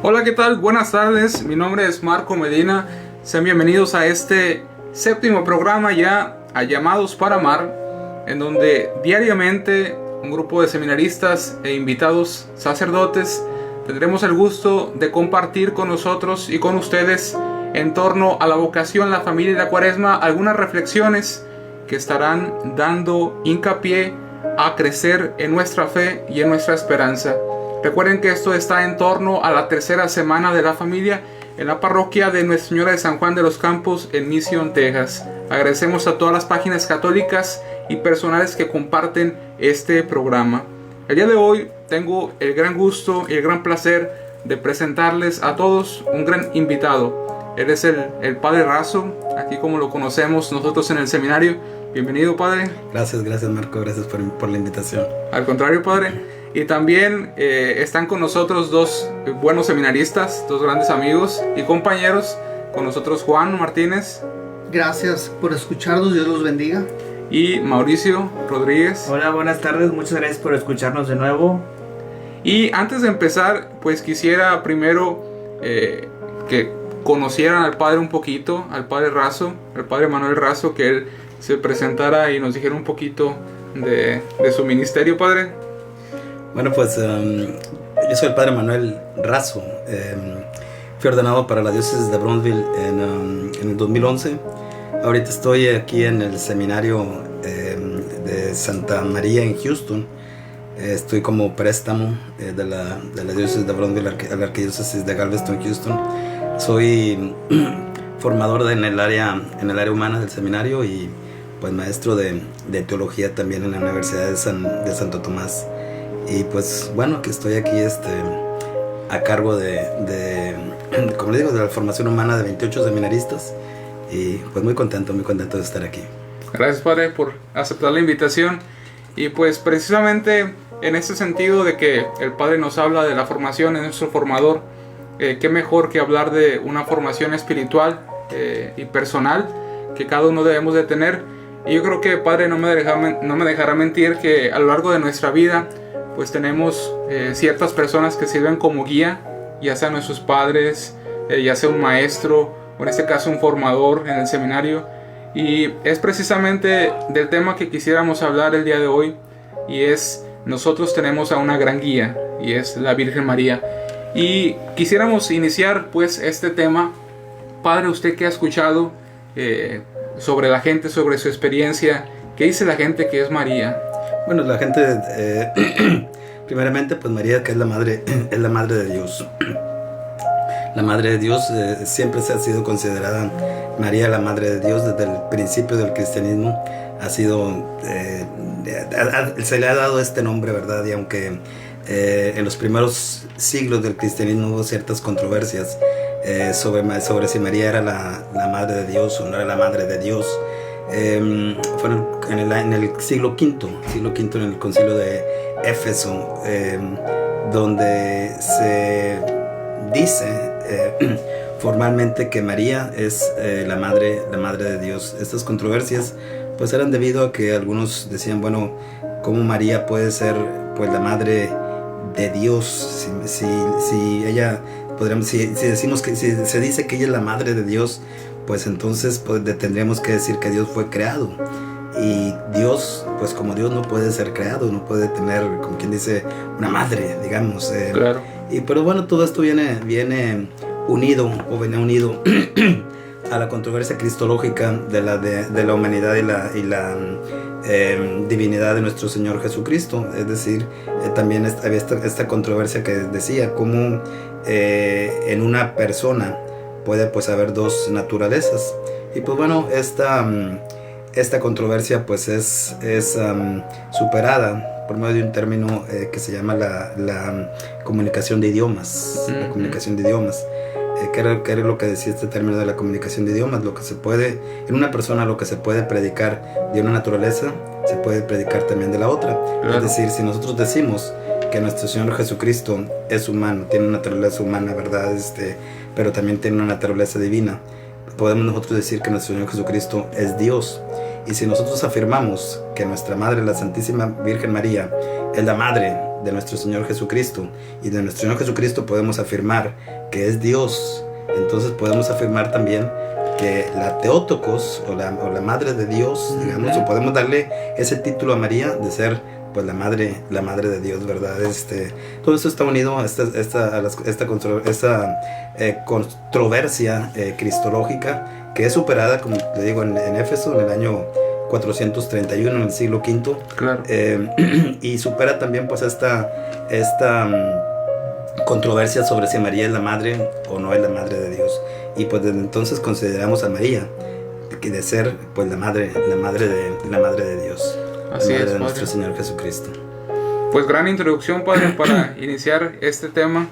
Hola, ¿qué tal? Buenas tardes, mi nombre es Marco Medina. Sean bienvenidos a este séptimo programa ya a Llamados para Amar, en donde diariamente un grupo de seminaristas e invitados sacerdotes tendremos el gusto de compartir con nosotros y con ustedes en torno a la vocación, la familia y la cuaresma algunas reflexiones que estarán dando hincapié a crecer en nuestra fe y en nuestra esperanza. Recuerden que esto está en torno a la tercera semana de la familia en la parroquia de Nuestra Señora de San Juan de los Campos en Mission, Texas. Agradecemos a todas las páginas católicas y personales que comparten este programa. El día de hoy tengo el gran gusto y el gran placer de presentarles a todos un gran invitado. Él es el Padre Razo, aquí como lo conocemos nosotros en el seminario. Bienvenido, Padre. Gracias Marco, gracias por la invitación. Al contrario, Padre. Y también están con nosotros dos buenos seminaristas, dos grandes amigos y compañeros. Con nosotros Juan Martínez. Gracias por escucharnos, Dios los bendiga. Y Mauricio Rodríguez. Hola, buenas tardes, muchas gracias por escucharnos de nuevo. Y antes de empezar, pues quisiera primero que conocieran al Padre un poquito, al Padre Razo, al Padre Manuel Razo, que él se presentara y nos dijera un poquito de su ministerio, Padre. Bueno, pues yo soy el Padre Manuel Razo. Fui ordenado para la diócesis de Brownsville en el 2011. Ahorita estoy aquí en el seminario de Santa María en Houston. Estoy como préstamo de la diócesis de Brownsville a la arquidiócesis de Galveston, Houston. Soy formador en el área humana del seminario y pues maestro de teología también en la Universidad de Santo Tomás. Y pues bueno, que estoy aquí a cargo como le digo, de la formación humana de 28 seminaristas. Y pues muy contento de estar aquí. Gracias, Padre, por aceptar la invitación. Y pues precisamente en ese sentido de que el Padre nos habla de la formación, es nuestro formador, qué mejor que hablar de una formación espiritual y personal que cada uno debemos de tener. Y yo creo que, Padre, no me dejará mentir que a lo largo de nuestra vida pues tenemos ciertas personas que sirven como guía, ya sean nuestros padres, ya sea un maestro, o en este caso un formador en el seminario. Y es precisamente del tema que quisiéramos hablar el día de hoy, y es: nosotros tenemos a una gran guía, y es la Virgen María. Y quisiéramos iniciar pues este tema. Padre, usted que ha escuchado sobre la gente, sobre su experiencia, ¿qué dice la gente que es María? Bueno, la gente, primeramente, pues María, que es la madre de Dios. La madre de Dios siempre se ha sido considerada María la madre de Dios desde el principio del cristianismo. Se le ha dado este nombre, ¿verdad? Y aunque en los primeros siglos del cristianismo hubo ciertas controversias sobre si María era la madre de Dios o no era la madre de Dios. Fue en el siglo V, en el concilio de Éfeso, donde se dice formalmente que María es la madre de Dios. Estas controversias pues eran debido a que algunos decían, bueno, ¿cómo María puede ser pues la madre de Dios? Si ella, si decimos que si se dice que ella es la madre de Dios, pues entonces pues, tendríamos que decir que Dios fue creado. Y Dios, pues como Dios no puede ser creado, no puede tener, como quien dice, una madre, digamos. Claro. Pero bueno, todo esto viene unido a la controversia cristológica de la humanidad y la divinidad de nuestro Señor Jesucristo. Es decir, también había esta controversia que decía cómo en una persona puede pues haber dos naturalezas. Y pues bueno, esta controversia pues es superada por medio de un término que se llama la comunicación de idiomas. La comunicación de idiomas. ¿Qué era lo que decía este término de la comunicación de idiomas? Lo que se puede, en una persona, lo que se puede predicar de una naturaleza, se puede predicar también de la otra. Claro. Es decir, si nosotros decimos que nuestro Señor Jesucristo es humano, tiene una naturaleza humana, ¿verdad? Pero también tiene una naturaleza divina, podemos nosotros decir que nuestro Señor Jesucristo es Dios. Y si nosotros afirmamos que nuestra Madre, la Santísima Virgen María, es la Madre de nuestro Señor Jesucristo, y de nuestro Señor Jesucristo podemos afirmar que es Dios, entonces podemos afirmar también que la Theotokos o la Madre de Dios, digamos, o podemos darle ese título a María de ser pues la madre de Dios, ¿verdad? Todo eso está unido a esta controversia cristológica, que es superada, como te digo, en Éfeso en el año 431, en el siglo V. Claro. Y supera también pues esta controversia sobre si María es la madre o no es la madre de Dios. Y pues desde entonces consideramos a María de ser pues la madre de Dios. Así la madre es, de nuestro Padre. Señor Jesucristo. Pues gran introducción, Padre, para iniciar este tema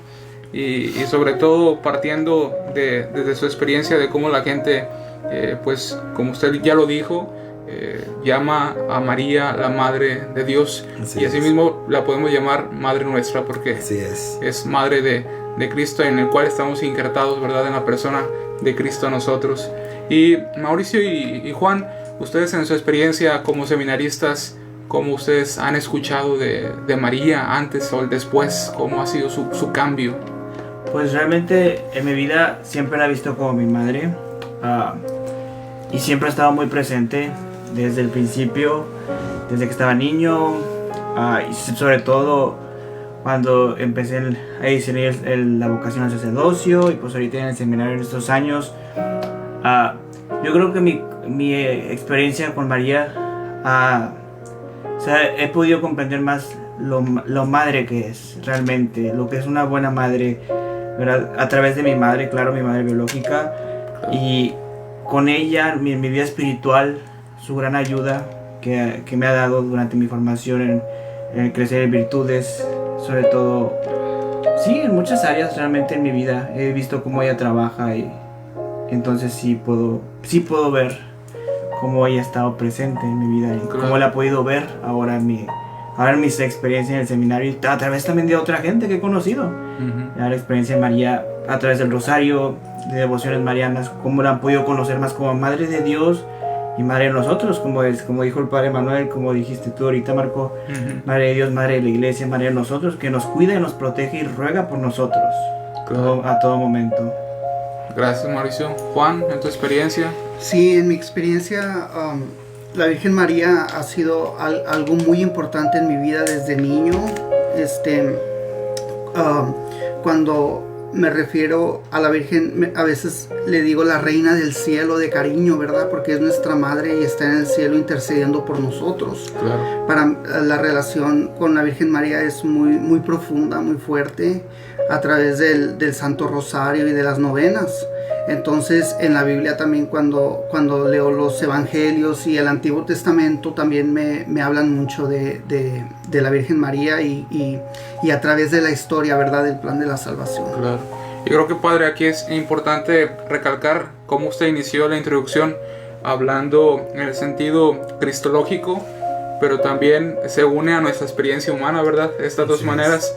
y sobre todo partiendo desde su experiencia de cómo la gente, pues como usted ya lo dijo, llama a María la Madre de Dios. Así y es. asimismo la podemos llamar Madre Nuestra porque Así es. es Madre de Cristo, en el cual estamos injertados, ¿verdad?, en la persona de Cristo a nosotros. Y Mauricio y Juan, ustedes en su experiencia como seminaristas, ¿cómo ustedes han escuchado de María antes o el después? ¿Cómo ha sido su cambio? Pues realmente en mi vida siempre la he visto como mi madre, y siempre ha estado muy presente desde el principio, desde que estaba niño, y sobre todo cuando empecé a discernir la vocación al sacerdocio, y pues ahorita en el seminario en estos años. Yo creo que mi experiencia con María, o sea, he podido comprender más lo madre que es realmente, lo que es una buena madre, ¿verdad? A través de mi madre, claro, mi madre biológica, y con ella, mi vida espiritual, su gran ayuda que me ha dado durante mi formación en crecer en virtudes, sobre todo, sí, en muchas áreas realmente en mi vida. He visto cómo ella trabaja y entonces sí puedo ver cómo ella ha estado presente en mi vida y cómo la he podido ver ahora en mis experiencias en el seminario y a través también de otra gente que he conocido. La experiencia de María a través del rosario, de devociones marianas, cómo la han podido conocer más como Madre de Dios y Madre de nosotros, como dijo el Padre Manuel, como dijiste tú ahorita, Marco. Madre de Dios, Madre de la Iglesia, Madre de nosotros, que nos cuida y nos protege y ruega por nosotros a todo momento. Gracias, Mauricio. Juan, en tu experiencia. Sí, en mi experiencia, la Virgen María ha sido algo muy importante en mi vida desde niño. Cuando me refiero a la Virgen, a veces le digo la Reina del Cielo de cariño, ¿verdad? Porque es nuestra madre y está en el cielo intercediendo por nosotros. Claro. Para la relación con la Virgen María es muy, muy profunda, muy fuerte, a través del Santo Rosario y de las novenas. Entonces en la Biblia también cuando leo los Evangelios y el Antiguo Testamento también me hablan mucho de la Virgen María y a través de la historia, ¿verdad?, del plan de la salvación. Claro. Yo creo que, Padre, aquí es importante recalcar cómo usted inició la introducción hablando en el sentido cristológico, pero también se une a nuestra experiencia humana, ¿verdad? Estas dos maneras.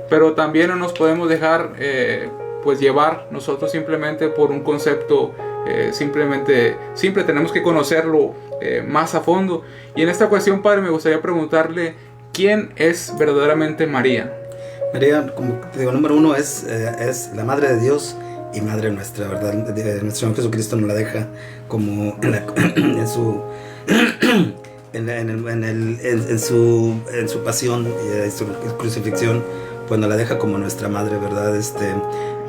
Pero también no nos podemos dejar pues llevar nosotros simplemente por un concepto, siempre tenemos que conocerlo más a fondo. Y en esta cuestión, Padre, me gustaría preguntarle, ¿quién es verdaderamente María? María, como te digo, número uno es la Madre de Dios y Madre Nuestra, ¿verdad? Nuestro Señor Jesucristo nos la deja como en su pasión y su crucifixión, pues nos la deja como nuestra madre, ¿verdad?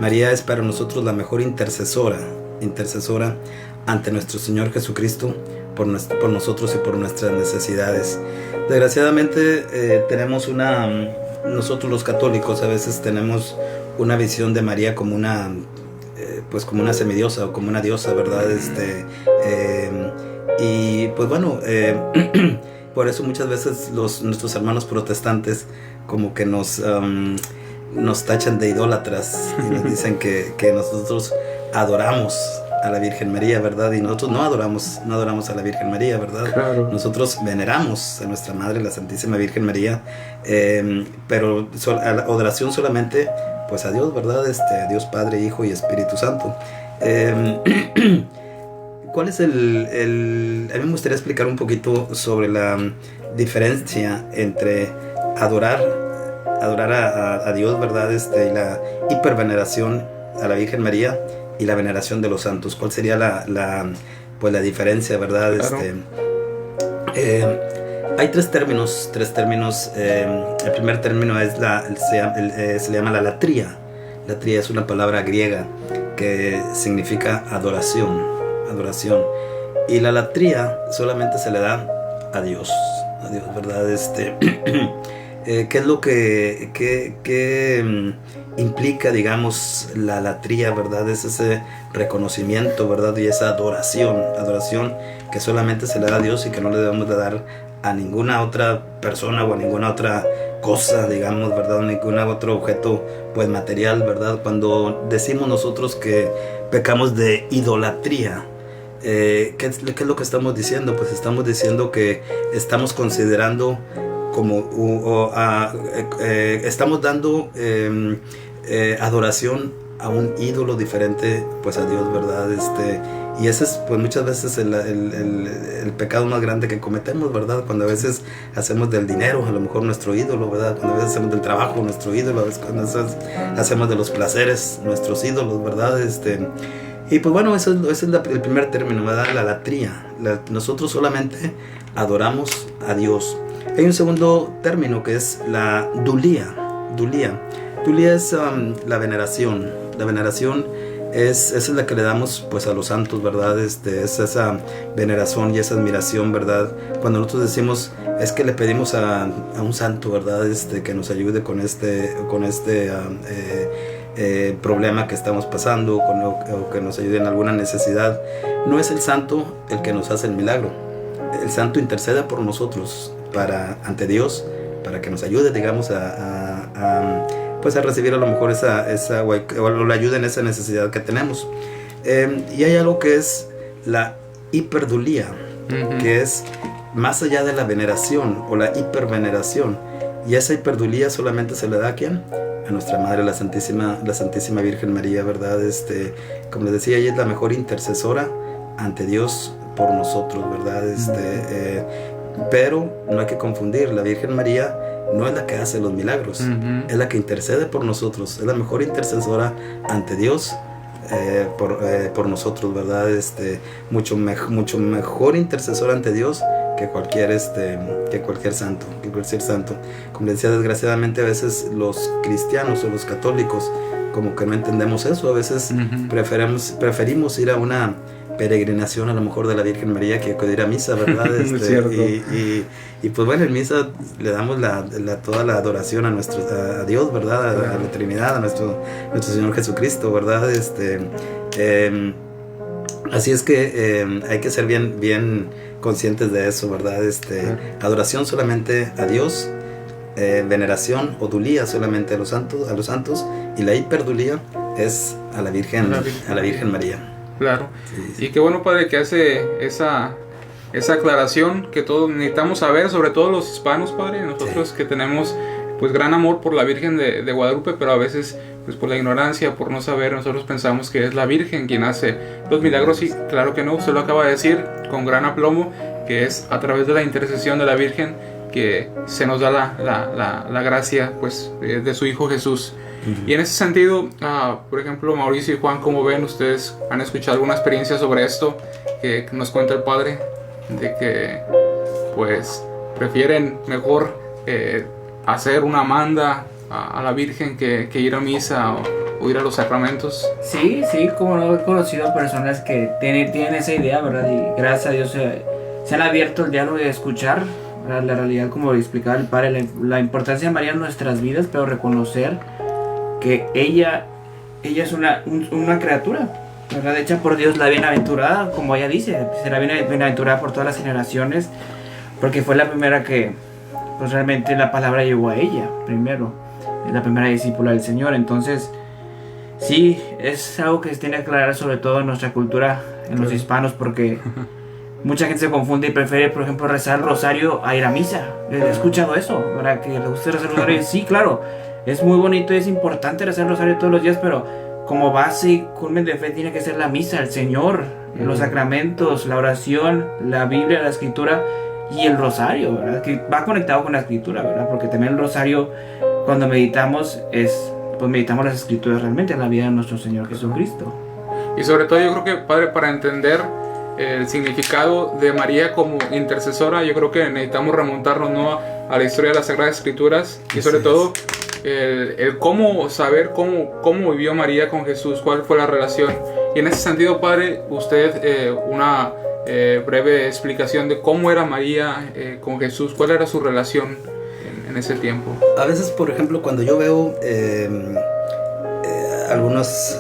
María es para nosotros la mejor intercesora ante nuestro Señor Jesucristo por nosotros y por nuestras necesidades. Desgraciadamente nosotros los católicos a veces tenemos una visión de María como una semidiosa o como una diosa, ¿verdad? Y pues bueno, por eso muchas veces nuestros hermanos protestantes como que nos tachan de idólatras y nos dicen que nosotros adoramos a la Virgen María, ¿verdad? Y nosotros no adoramos a la Virgen María, ¿verdad? Claro. Nosotros veneramos a nuestra Madre, la Santísima Virgen María, pero a la adoración solamente pues a Dios, ¿verdad? Dios Padre, Hijo y Espíritu Santo. ¿Cuál es a mí me gustaría explicar un poquito sobre la diferencia entre adorar adorar a Dios, ¿verdad? Y la hiperveneración a la Virgen María y la veneración de los santos. ¿Cuál sería pues la diferencia, verdad? Claro. Hay tres términos. El primer término es se le llama la latría. Latría es una palabra griega que significa adoración. Y la latría solamente se le da a Dios, ¿verdad? ¿Qué es lo que implica, digamos, la latría, verdad? Es ese reconocimiento, ¿verdad? Y esa adoración que solamente se le da a Dios y que no le debemos de dar a ninguna otra persona o a ninguna otra cosa, digamos, ¿verdad? Ningún otro objeto, pues, material, ¿verdad? Cuando decimos nosotros que pecamos de idolatría, ¿qué es lo que estamos diciendo? Pues estamos diciendo que estamos considerando estamos dando adoración a un ídolo diferente, pues, a Dios, ¿verdad? Y ese es, pues, muchas veces el pecado más grande que cometemos, ¿verdad? Cuando a veces hacemos del dinero a lo mejor nuestro ídolo, ¿verdad? Cuando a veces hacemos del trabajo nuestro ídolo, a veces cuando hacemos de los placeres nuestros ídolos, ¿verdad? Y pues bueno, ese es el primer término, ¿verdad? La latría. Nosotros solamente adoramos a Dios. Hay un segundo término que es la dulía. Dulía es la veneración. La veneración esa es la que le damos, pues, a los santos, ¿verdad? Es esa veneración y esa admiración, ¿verdad? Cuando nosotros decimos, es que le pedimos a un santo, ¿verdad? Que nos ayude con este problema que estamos pasando, o que nos ayude en alguna necesidad. No es el santo el que nos hace el milagro. El santo intercede por nosotros ante Dios, para que nos ayude, digamos, pues a recibir a lo mejor o la ayuda en esa necesidad que tenemos. Y hay algo que es la hiperdulía, que es más allá de la veneración o la hiperveneración. Y esa hiperdulía solamente se le da a ¿quién? A nuestra Madre, la Santísima Virgen María, ¿verdad? Como les decía, ella es la mejor intercesora ante Dios por nosotros, ¿verdad? Pero no hay que confundir, la Virgen María no es la que hace los milagros, es la que intercede por nosotros, es la mejor intercesora ante Dios por nosotros, ¿verdad? Mucho mejor intercesora ante Dios que cualquier santo. Como les decía, desgraciadamente a veces los cristianos o los católicos como que no entendemos eso. A veces preferimos ir a una peregrinación a lo mejor de la Virgen María que acudir a misa, ¿verdad? Y pues bueno, en misa le damos toda la adoración a Dios, ¿verdad? A la Trinidad, a nuestro Señor Jesucristo, ¿verdad? Así es que hay que ser bien conscientes de eso, ¿verdad? Adoración solamente a Dios, veneración o dulía solamente a los santos, y la hiperdulía es a la Virgen María. Claro. Sí. Y qué bueno, padre, que hace esa aclaración que todos necesitamos saber, sobre todo los hispanos, padre, nosotros que tenemos, pues, gran amor por la Virgen de Guadalupe, pero a veces, pues, por la ignorancia, por no saber, nosotros pensamos que es la Virgen quien hace los milagros, y claro que no. Usted lo acaba de decir con gran aplomo, que es a través de la intercesión de la Virgen que se nos da la gracia, pues, de su Hijo Jesús. Y en ese sentido, por ejemplo, Mauricio y Juan, ¿cómo ven? ¿Ustedes han escuchado alguna experiencia sobre esto que nos cuenta el padre? De que, pues, prefieren mejor hacer una manda a la Virgen que ir a misa o ir a los sacramentos. Sí, como no, he conocido personas que tienen esa idea, ¿verdad? Y gracias a Dios se han abierto el diálogo de escuchar, ¿verdad? La realidad, como explicaba el padre, la importancia de María en nuestras vidas, pero reconocer que ella es una criatura, ¿verdad? Hecha por Dios, la bienaventurada, como ella dice, será bienaventurada por todas las generaciones, porque fue la primera que, pues, realmente la palabra llegó a ella primero, es la primera discípula del Señor. Entonces sí, es algo que se tiene que aclarar, sobre todo en nuestra cultura, en los hispanos, porque mucha gente se confunde y prefiere, por ejemplo, rezar el rosario a ir a misa. He escuchado eso, ¿verdad? Que le gusta rezar el rosario. Sí, claro, es muy bonito y es importante rezar el rosario todos los días, pero como base y culmen de fe tiene que ser la misa, el Señor, los sacramentos, la oración, la Biblia, la Escritura y el rosario, ¿verdad? Que va conectado con la Escritura, ¿verdad? Porque también el rosario cuando meditamos pues meditamos las escrituras realmente en la vida de nuestro Señor Jesucristo. Y sobre todo yo creo que, Padre, para entender el significado de María como intercesora, yo creo que necesitamos remontarnos, ¿no?, a la historia de las Sagradas Escrituras, y sobre todo el cómo saber cómo vivió María con Jesús, cuál fue la relación. Y en ese sentido, Padre, usted una breve explicación de cómo era María con Jesús, cuál era su relación en ese tiempo. A veces, por ejemplo, cuando yo veo algunas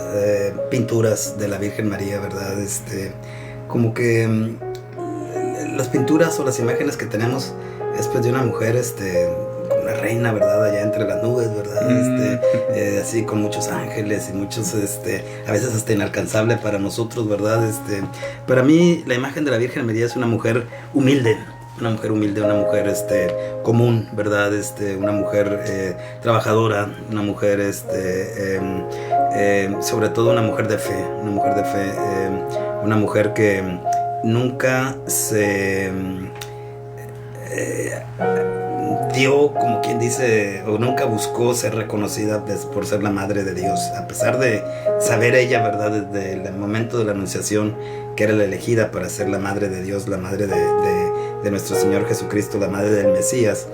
pinturas de la Virgen María, ¿verdad? Como que las pinturas o las imágenes que tenemos es pues de una mujer, como una reina, ¿verdad? Allá entre las nubes, ¿verdad? Así con muchos ángeles y muchos, a veces hasta inalcanzable para nosotros, ¿verdad? Para mí la imagen de la Virgen María es una mujer humilde. Una mujer humilde, una mujer común, ¿verdad? Una mujer trabajadora, una mujer, sobre todo una mujer de fe, una mujer que nunca se dio, como quien dice, o nunca buscó ser reconocida por ser la madre de Dios, a pesar de saber ella, ¿verdad?, desde el momento de la anunciación, que era la elegida para ser la madre de Dios, la madre de nuestro Señor Jesucristo, la madre del Mesías.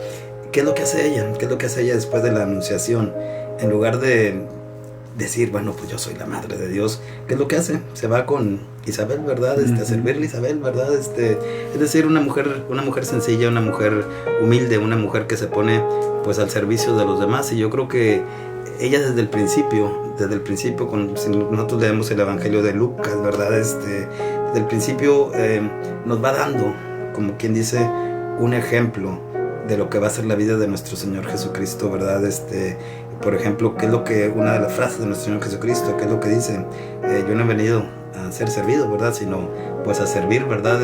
¿Qué es lo que hace ella? ¿Qué es lo que hace ella después de la anunciación? En lugar de decir, bueno, pues yo soy la madre de Dios, ¿qué es lo que hace? Se va con Isabel, ¿verdad? A servirle a Isabel, ¿verdad? Es decir, una mujer sencilla, una mujer humilde, una mujer que se pone pues al servicio de los demás. Y yo creo que ella desde el principio, si nosotros leemos el Evangelio de Lucas, ¿verdad? Desde el principio nos va dando, como quien dice, un ejemplo de lo que va a ser la vida de nuestro Señor Jesucristo, ¿verdad? Por ejemplo, ¿qué es lo que una de las frases de nuestro Señor Jesucristo, qué es lo que dice? Yo no he venido a ser servido, ¿verdad? Sino pues a servir, ¿verdad?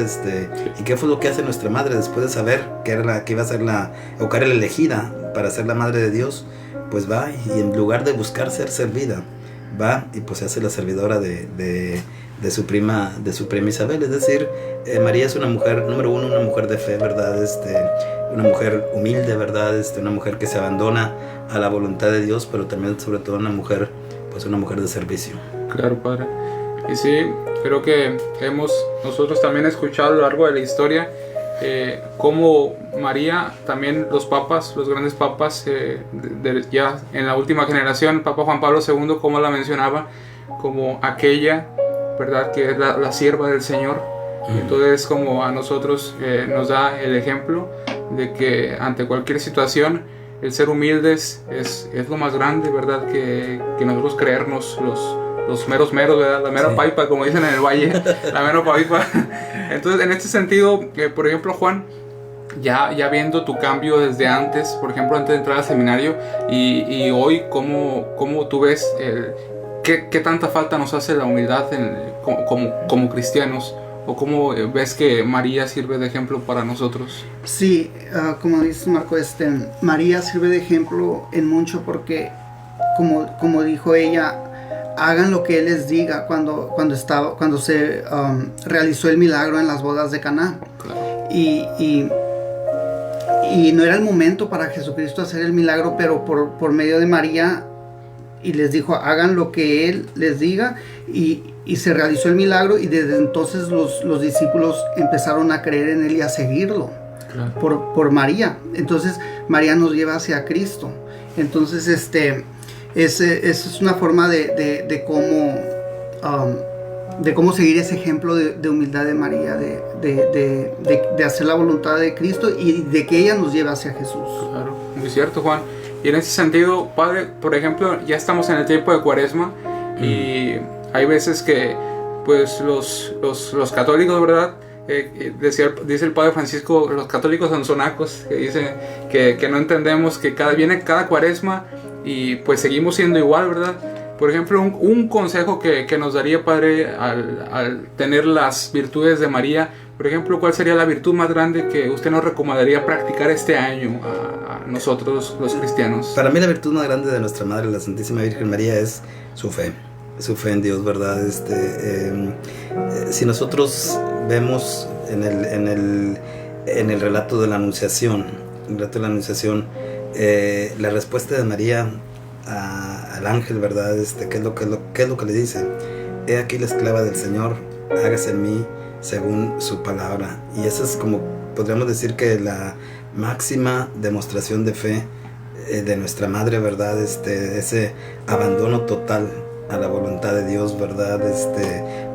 ¿Y qué fue lo que hace nuestra madre después de saber que iba a ser que era la elegida para ser la madre de Dios? Pues va y en lugar de buscar ser servida, va y pues se hace la servidora de su prima Isabel. Es decir, María es una mujer, número uno, una mujer de fe, ¿verdad? Una mujer humilde, ¿verdad? Una mujer que se abandona a la voluntad de Dios, pero también sobre todo una mujer de servicio. Claro, Padre. Y sí, creo que hemos nosotros también escuchado a lo largo de la historia cómo María, también los grandes papas, ya en la última generación, Papa Juan Pablo II, como la mencionaba, como aquella, ¿verdad?, que es la sierva del Señor. Entonces, como a nosotros nos da el ejemplo de que ante cualquier situación el ser humildes es lo más grande, ¿verdad?, que nosotros creernos los meros, ¿verdad?, la mera paipa, como dicen en el valle, la mera paipa. Entonces, en este sentido, por ejemplo, Juan, ya viendo tu cambio desde antes, por ejemplo, antes de entrar al seminario, y hoy, ¿cómo tú ves qué tanta falta nos hace la humildad como cristianos? ¿O cómo ves que María sirve de ejemplo para nosotros? Sí, como dices, Marco, María sirve de ejemplo en mucho porque, como dijo ella, hagan lo que Él les diga cuando se realizó el milagro en las bodas de Caná. Claro. Y no era el momento para Jesucristo hacer el milagro, pero por medio de María, y les dijo, hagan lo que Él les diga, y se realizó el milagro, y desde entonces los discípulos empezaron a creer en Él y a seguirlo. Claro. por María. Entonces María nos lleva hacia Cristo. Entonces es una forma de cómo seguir ese ejemplo de humildad de María, de hacer la voluntad de Cristo y de que ella nos lleve hacia Jesús. Claro, muy cierto, Juan. Y en ese sentido, Padre, por ejemplo, ya estamos en el tiempo de Cuaresma y hay veces que pues los católicos, ¿verdad? Dice el Padre Francisco, los católicos son sonacos, que dice que no entendemos que viene cada Cuaresma y pues seguimos siendo igual, ¿verdad? Por ejemplo, un consejo que nos daría, Padre, al tener las virtudes de María, por ejemplo, ¿cuál sería la virtud más grande que usted nos recomendaría practicar este año a nosotros los cristianos? Para mí la virtud más grande de nuestra Madre, la Santísima Virgen María, es su fe en Dios, ¿verdad? Si nosotros vemos en el relato de la Anunciación, la respuesta de María al ángel, ¿verdad? ¿Qué es lo que le dice? He aquí la esclava del Señor, hágase en mí según su palabra. Y esa es, como podríamos decir, que la máxima demostración de fe de nuestra madre, ¿verdad? Ese abandono total a la voluntad de Dios, ¿verdad?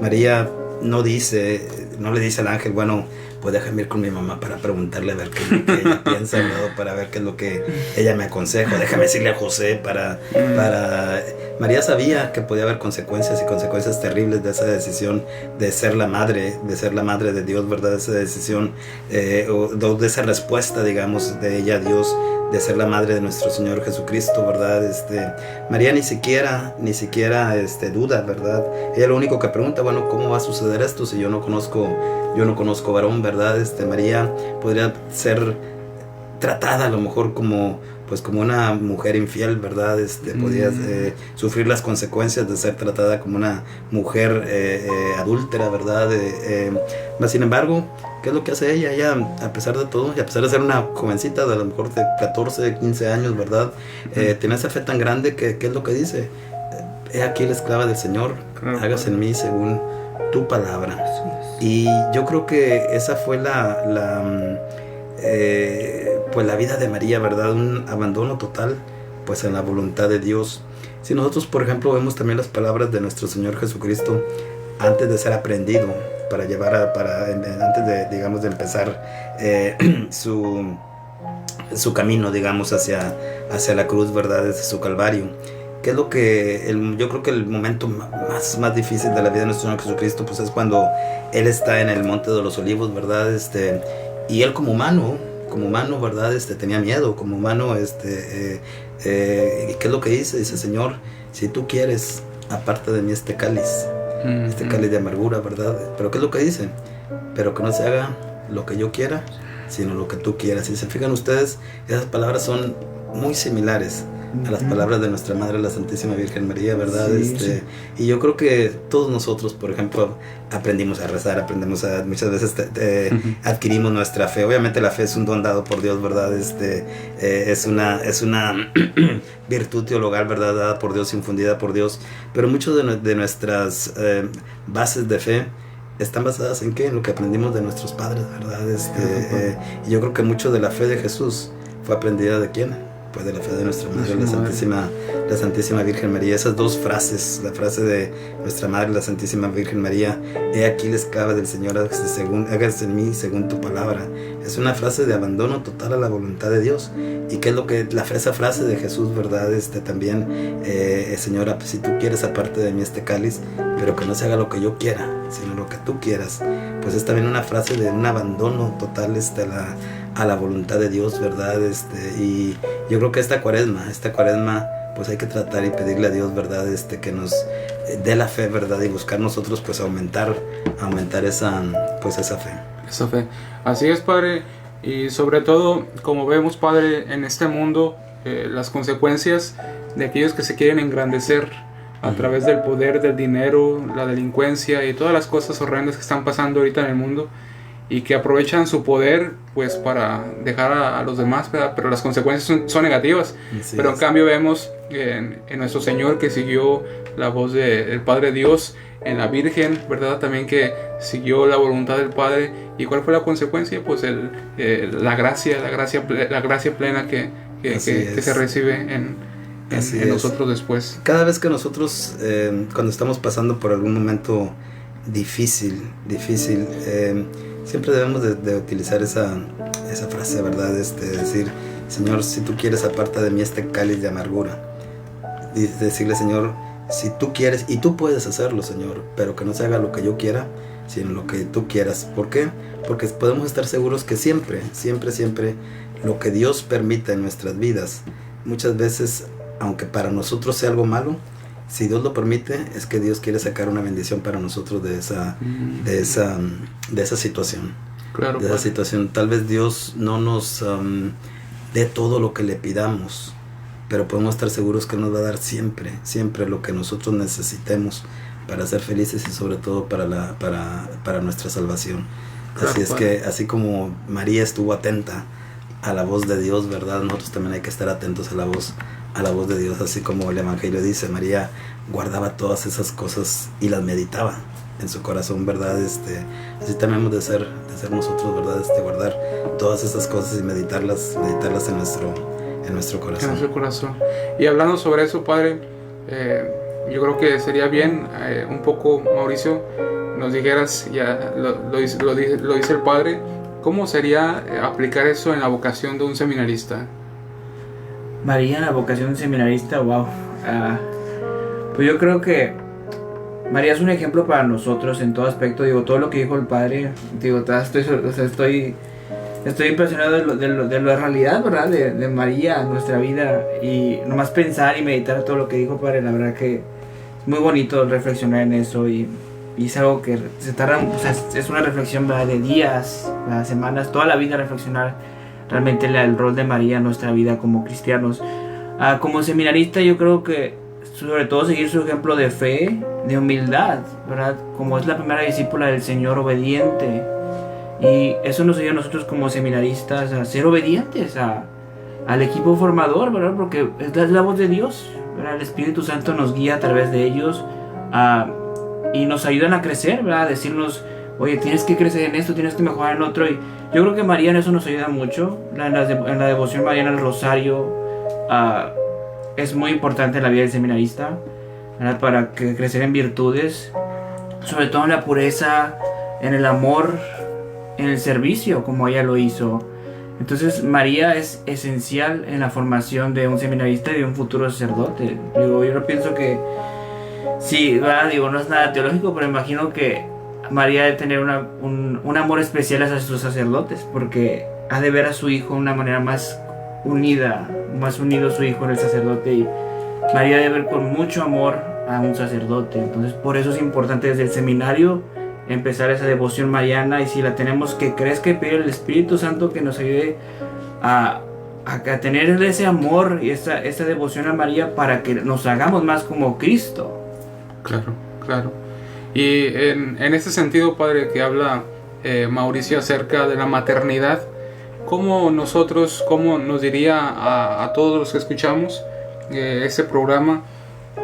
María no le dice al ángel, bueno, pues déjame ir con mi mamá para preguntarle a ver qué es lo que ella piensa, ¿no? Para ver qué es lo que ella me aconseja, déjame decirle a José para... María sabía que podía haber consecuencias, y consecuencias terribles de esa decisión de ser la madre de Dios, ¿verdad? Esa decisión, o de esa respuesta, digamos, de ella a Dios, de ser la madre de nuestro Señor Jesucristo, ¿verdad? María ni siquiera duda, ¿verdad? Ella lo único que pregunta, bueno, ¿cómo va a suceder esto si yo no conozco varón, ¿verdad? María podría ser tratada a lo mejor como una mujer infiel, ¿verdad? Podía sufrir las consecuencias de ser tratada como una mujer adúltera, ¿verdad? Mas sin embargo, ¿qué es lo que hace ella? Ella, a pesar de todo, y a pesar de ser una jovencita de a lo mejor de 14, 15 años, ¿verdad? Tiene esa fe tan grande que, ¿qué es lo que dice? He aquí la esclava del Señor, hágase en mí según tu palabra. Y yo creo que esa fue pues la vida de María, ¿verdad? Un abandono total, pues, en la voluntad de Dios. Si nosotros, por ejemplo, vemos también las palabras de nuestro Señor Jesucristo antes de ser aprendido, antes de, digamos, de empezar su camino, digamos, hacia la cruz, ¿verdad? Desde su Calvario. ¿Qué es lo que yo creo que el momento más difícil de la vida de nuestro Señor Jesucristo, pues, es cuando Él está en el Monte de los Olivos, ¿verdad? Y Él como humano, ¿verdad? Tenía miedo, como humano, ¿qué es lo que dice? Dice, Señor, si tú quieres, aparte de mí este cáliz de amargura, ¿verdad? Pero ¿qué es lo que dice? Pero que no se haga lo que yo quiera, sino lo que tú quieras. Y se fijan ustedes, esas palabras son muy similares a las palabras de nuestra Madre, la Santísima Virgen María, ¿verdad? Sí. Y yo creo que todos nosotros, por ejemplo, aprendimos a rezar, muchas veces adquirimos nuestra fe. Obviamente la fe es un don dado por Dios, ¿verdad? Es una virtud teologal, ¿verdad? Dada por Dios, infundida por Dios. Pero muchas de nuestras bases de fe están basadas ¿en qué? En lo que aprendimos de nuestros padres, ¿verdad? Y yo creo que mucho de la fe de Jesús fue aprendida ¿de quién? Pues de la fe de nuestra Madre, la Santísima Virgen María. Esas dos frases, la frase de nuestra Madre, la Santísima Virgen María, he aquí la esclava del Señor, hágase en mí según tu palabra. Es una frase de abandono total a la voluntad de Dios. ¿Y qué es lo que esa frase de Jesús, verdad? También, Señora, pues, si tú quieres, aparte de mí este cáliz, pero que no se haga lo que yo quiera, sino lo que tú quieras. Pues es también una frase de un abandono total a la voluntad de Dios, ¿verdad? Y yo creo que esta cuaresma, pues hay que tratar y pedirle a Dios, ¿verdad? Que nos dé la fe, ¿verdad? Y buscar nosotros, pues, aumentar esa fe. Esa fe. Así es, Padre. Y sobre todo, como vemos, Padre, en este mundo, las consecuencias de aquellos que se quieren engrandecer a través del poder, del dinero, la delincuencia y todas las cosas horrendas que están pasando ahorita en el mundo, y que aprovechan su poder, pues, para dejar a los demás, ¿verdad? Pero las consecuencias son negativas. Sí, pero en cambio vemos en nuestro Señor, que siguió la voz del Padre Dios, en la Virgen, ¿verdad? También, que siguió la voluntad del Padre. ¿Y cuál fue la consecuencia? Pues la gracia plena que se recibe en nosotros después. Cada vez que nosotros, cuando estamos pasando por algún momento difícil, siempre debemos de utilizar esa frase, ¿verdad? Decir, Señor, si tú quieres, aparta de mí este cáliz de amargura. Y decirle, Señor, si tú quieres, y tú puedes hacerlo, Señor, pero que no se haga lo que yo quiera, sino lo que tú quieras. ¿Por qué? Porque podemos estar seguros que siempre lo que Dios permita en nuestras vidas, muchas veces, aunque para nosotros sea algo malo, si Dios lo permite, es que Dios quiere sacar una bendición para nosotros de esa situación. Claro, de esa situación. Tal vez Dios no nos dé todo lo que le pidamos, pero podemos estar seguros que nos va a dar siempre lo que nosotros necesitemos para ser felices, y sobre todo para nuestra salvación. Claro, así es que, así como María estuvo atenta a la voz de Dios, ¿verdad? Nosotros también hay que estar atentos a la voz de Dios, así como el Evangelio dice, María guardaba todas esas cosas y las meditaba en su corazón, ¿verdad? Así también hemos de ser nosotros, ¿verdad? Guardar todas esas cosas y meditarlas en nuestro corazón. En nuestro corazón. Y hablando sobre eso, Padre, yo creo que sería bien un poco, Mauricio, nos dijeras, ya lo dice el Padre, ¿cómo sería aplicar eso en la vocación de un seminarista? María, la vocación de un seminarista, wow. Pues yo creo que María es un ejemplo para nosotros en todo aspecto. Digo, todo lo que dijo el Padre, digo, estoy impresionado de la realidad, ¿verdad? De María en nuestra vida. Y nomás pensar y meditar todo lo que dijo el Padre, la verdad que es muy bonito reflexionar en eso. Y es algo que se tarda, o sea, es una reflexión, ¿verdad?, de días, ¿verdad?, semanas, toda la vida reflexionar realmente el rol de María en nuestra vida como cristianos. Como seminarista, yo creo que sobre todo seguir su ejemplo de fe, de humildad, ¿verdad? Como es la primera discípula del Señor, obediente. Y eso nos ayuda a nosotros como seminaristas a ser obedientes al equipo formador, ¿verdad? Porque es la voz de Dios, ¿verdad? El Espíritu Santo nos guía a través de ellos y nos ayudan a crecer, ¿verdad? A decirnos, oye, tienes que crecer en esto, tienes que mejorar en otro. Y yo creo que María en eso nos ayuda mucho. En la devoción mariana al rosario es muy importante en la vida del seminarista, ¿verdad? Para crecer en virtudes, sobre todo en la pureza, en el amor, en el servicio, como ella lo hizo. Entonces María es esencial en la formación de un seminarista y de un futuro sacerdote. Digo, yo pienso que sí, ¿verdad? Digo, no es nada teológico, pero imagino que María debe tener un amor especial hacia sus sacerdotes, porque ha de ver a su hijo de una manera más unido su hijo en el sacerdote, y María debe ver con mucho amor a un sacerdote. Entonces por eso es importante desde el seminario empezar esa devoción mariana, y si la tenemos que crezca, y pedir al Espíritu Santo que nos ayude a tener ese amor y esa devoción a María para que nos hagamos más como Cristo. Claro. Y en ese sentido, Padre, que habla Mauricio acerca de la maternidad, ¿cómo nos diría a todos los que escuchamos ese programa,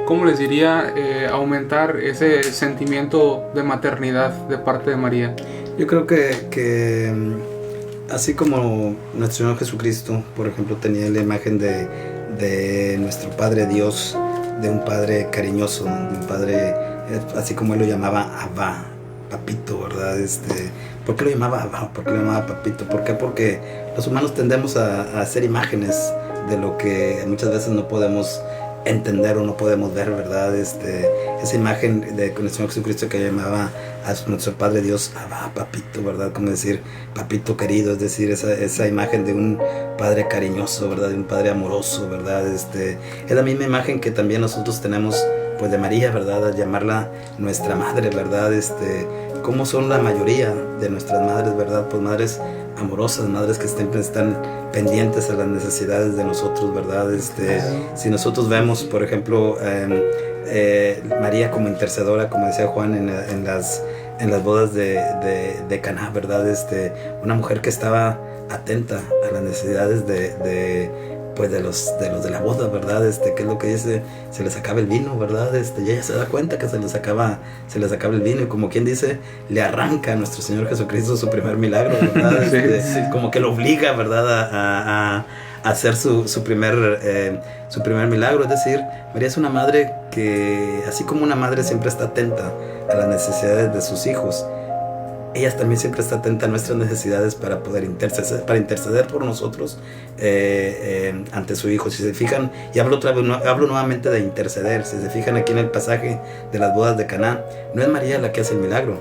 cómo les diría aumentar ese sentimiento de maternidad de parte de María? Yo creo que así como nuestro Señor Jesucristo, por ejemplo, tenía la imagen de nuestro Padre Dios, de un Padre cariñoso, de un Padre, así como Él lo llamaba Abba, papito, ¿verdad? ¿Por qué lo llamaba Abba? ¿Por qué lo llamaba papito? ¿Por qué? Porque los humanos tendemos a hacer imágenes de lo que muchas veces no podemos entender o no podemos ver, ¿verdad? Esa imagen de nuestro Señor Jesucristo que llamaba a nuestro Padre Dios Abba, papito, ¿verdad? Como decir papito querido, es decir, esa imagen de un Padre cariñoso, ¿verdad? De un Padre amoroso, ¿verdad? Es la misma imagen que también nosotros tenemos, pues, de María, ¿verdad? Al llamarla nuestra madre, ¿verdad? ¿Cómo son la mayoría de nuestras madres, ¿verdad? Pues madres amorosas, madres que siempre están pendientes a las necesidades de nosotros, ¿verdad? Si nosotros vemos, por ejemplo, María como intercedora, como decía Juan, en las bodas de Caná, ¿verdad? Una mujer que estaba atenta a las necesidades pues de los de la boda, ¿verdad? ¿Qué es lo que dice? Se les acaba el vino, ¿verdad? Y ella se da cuenta que se les acaba el vino, y como quien dice, le arranca a nuestro Señor Jesucristo su primer milagro, ¿verdad? Sí. Como que lo obliga, ¿verdad? A hacer su primer milagro. Es decir, María es una madre que, así como una madre siempre está atenta a las necesidades de sus hijos, ella también siempre está atenta a nuestras necesidades para poder interceder por nosotros ante su hijo. Si se fijan, y hablo nuevamente de interceder, si se fijan aquí en el pasaje de las bodas de Caná, no es María la que hace el milagro,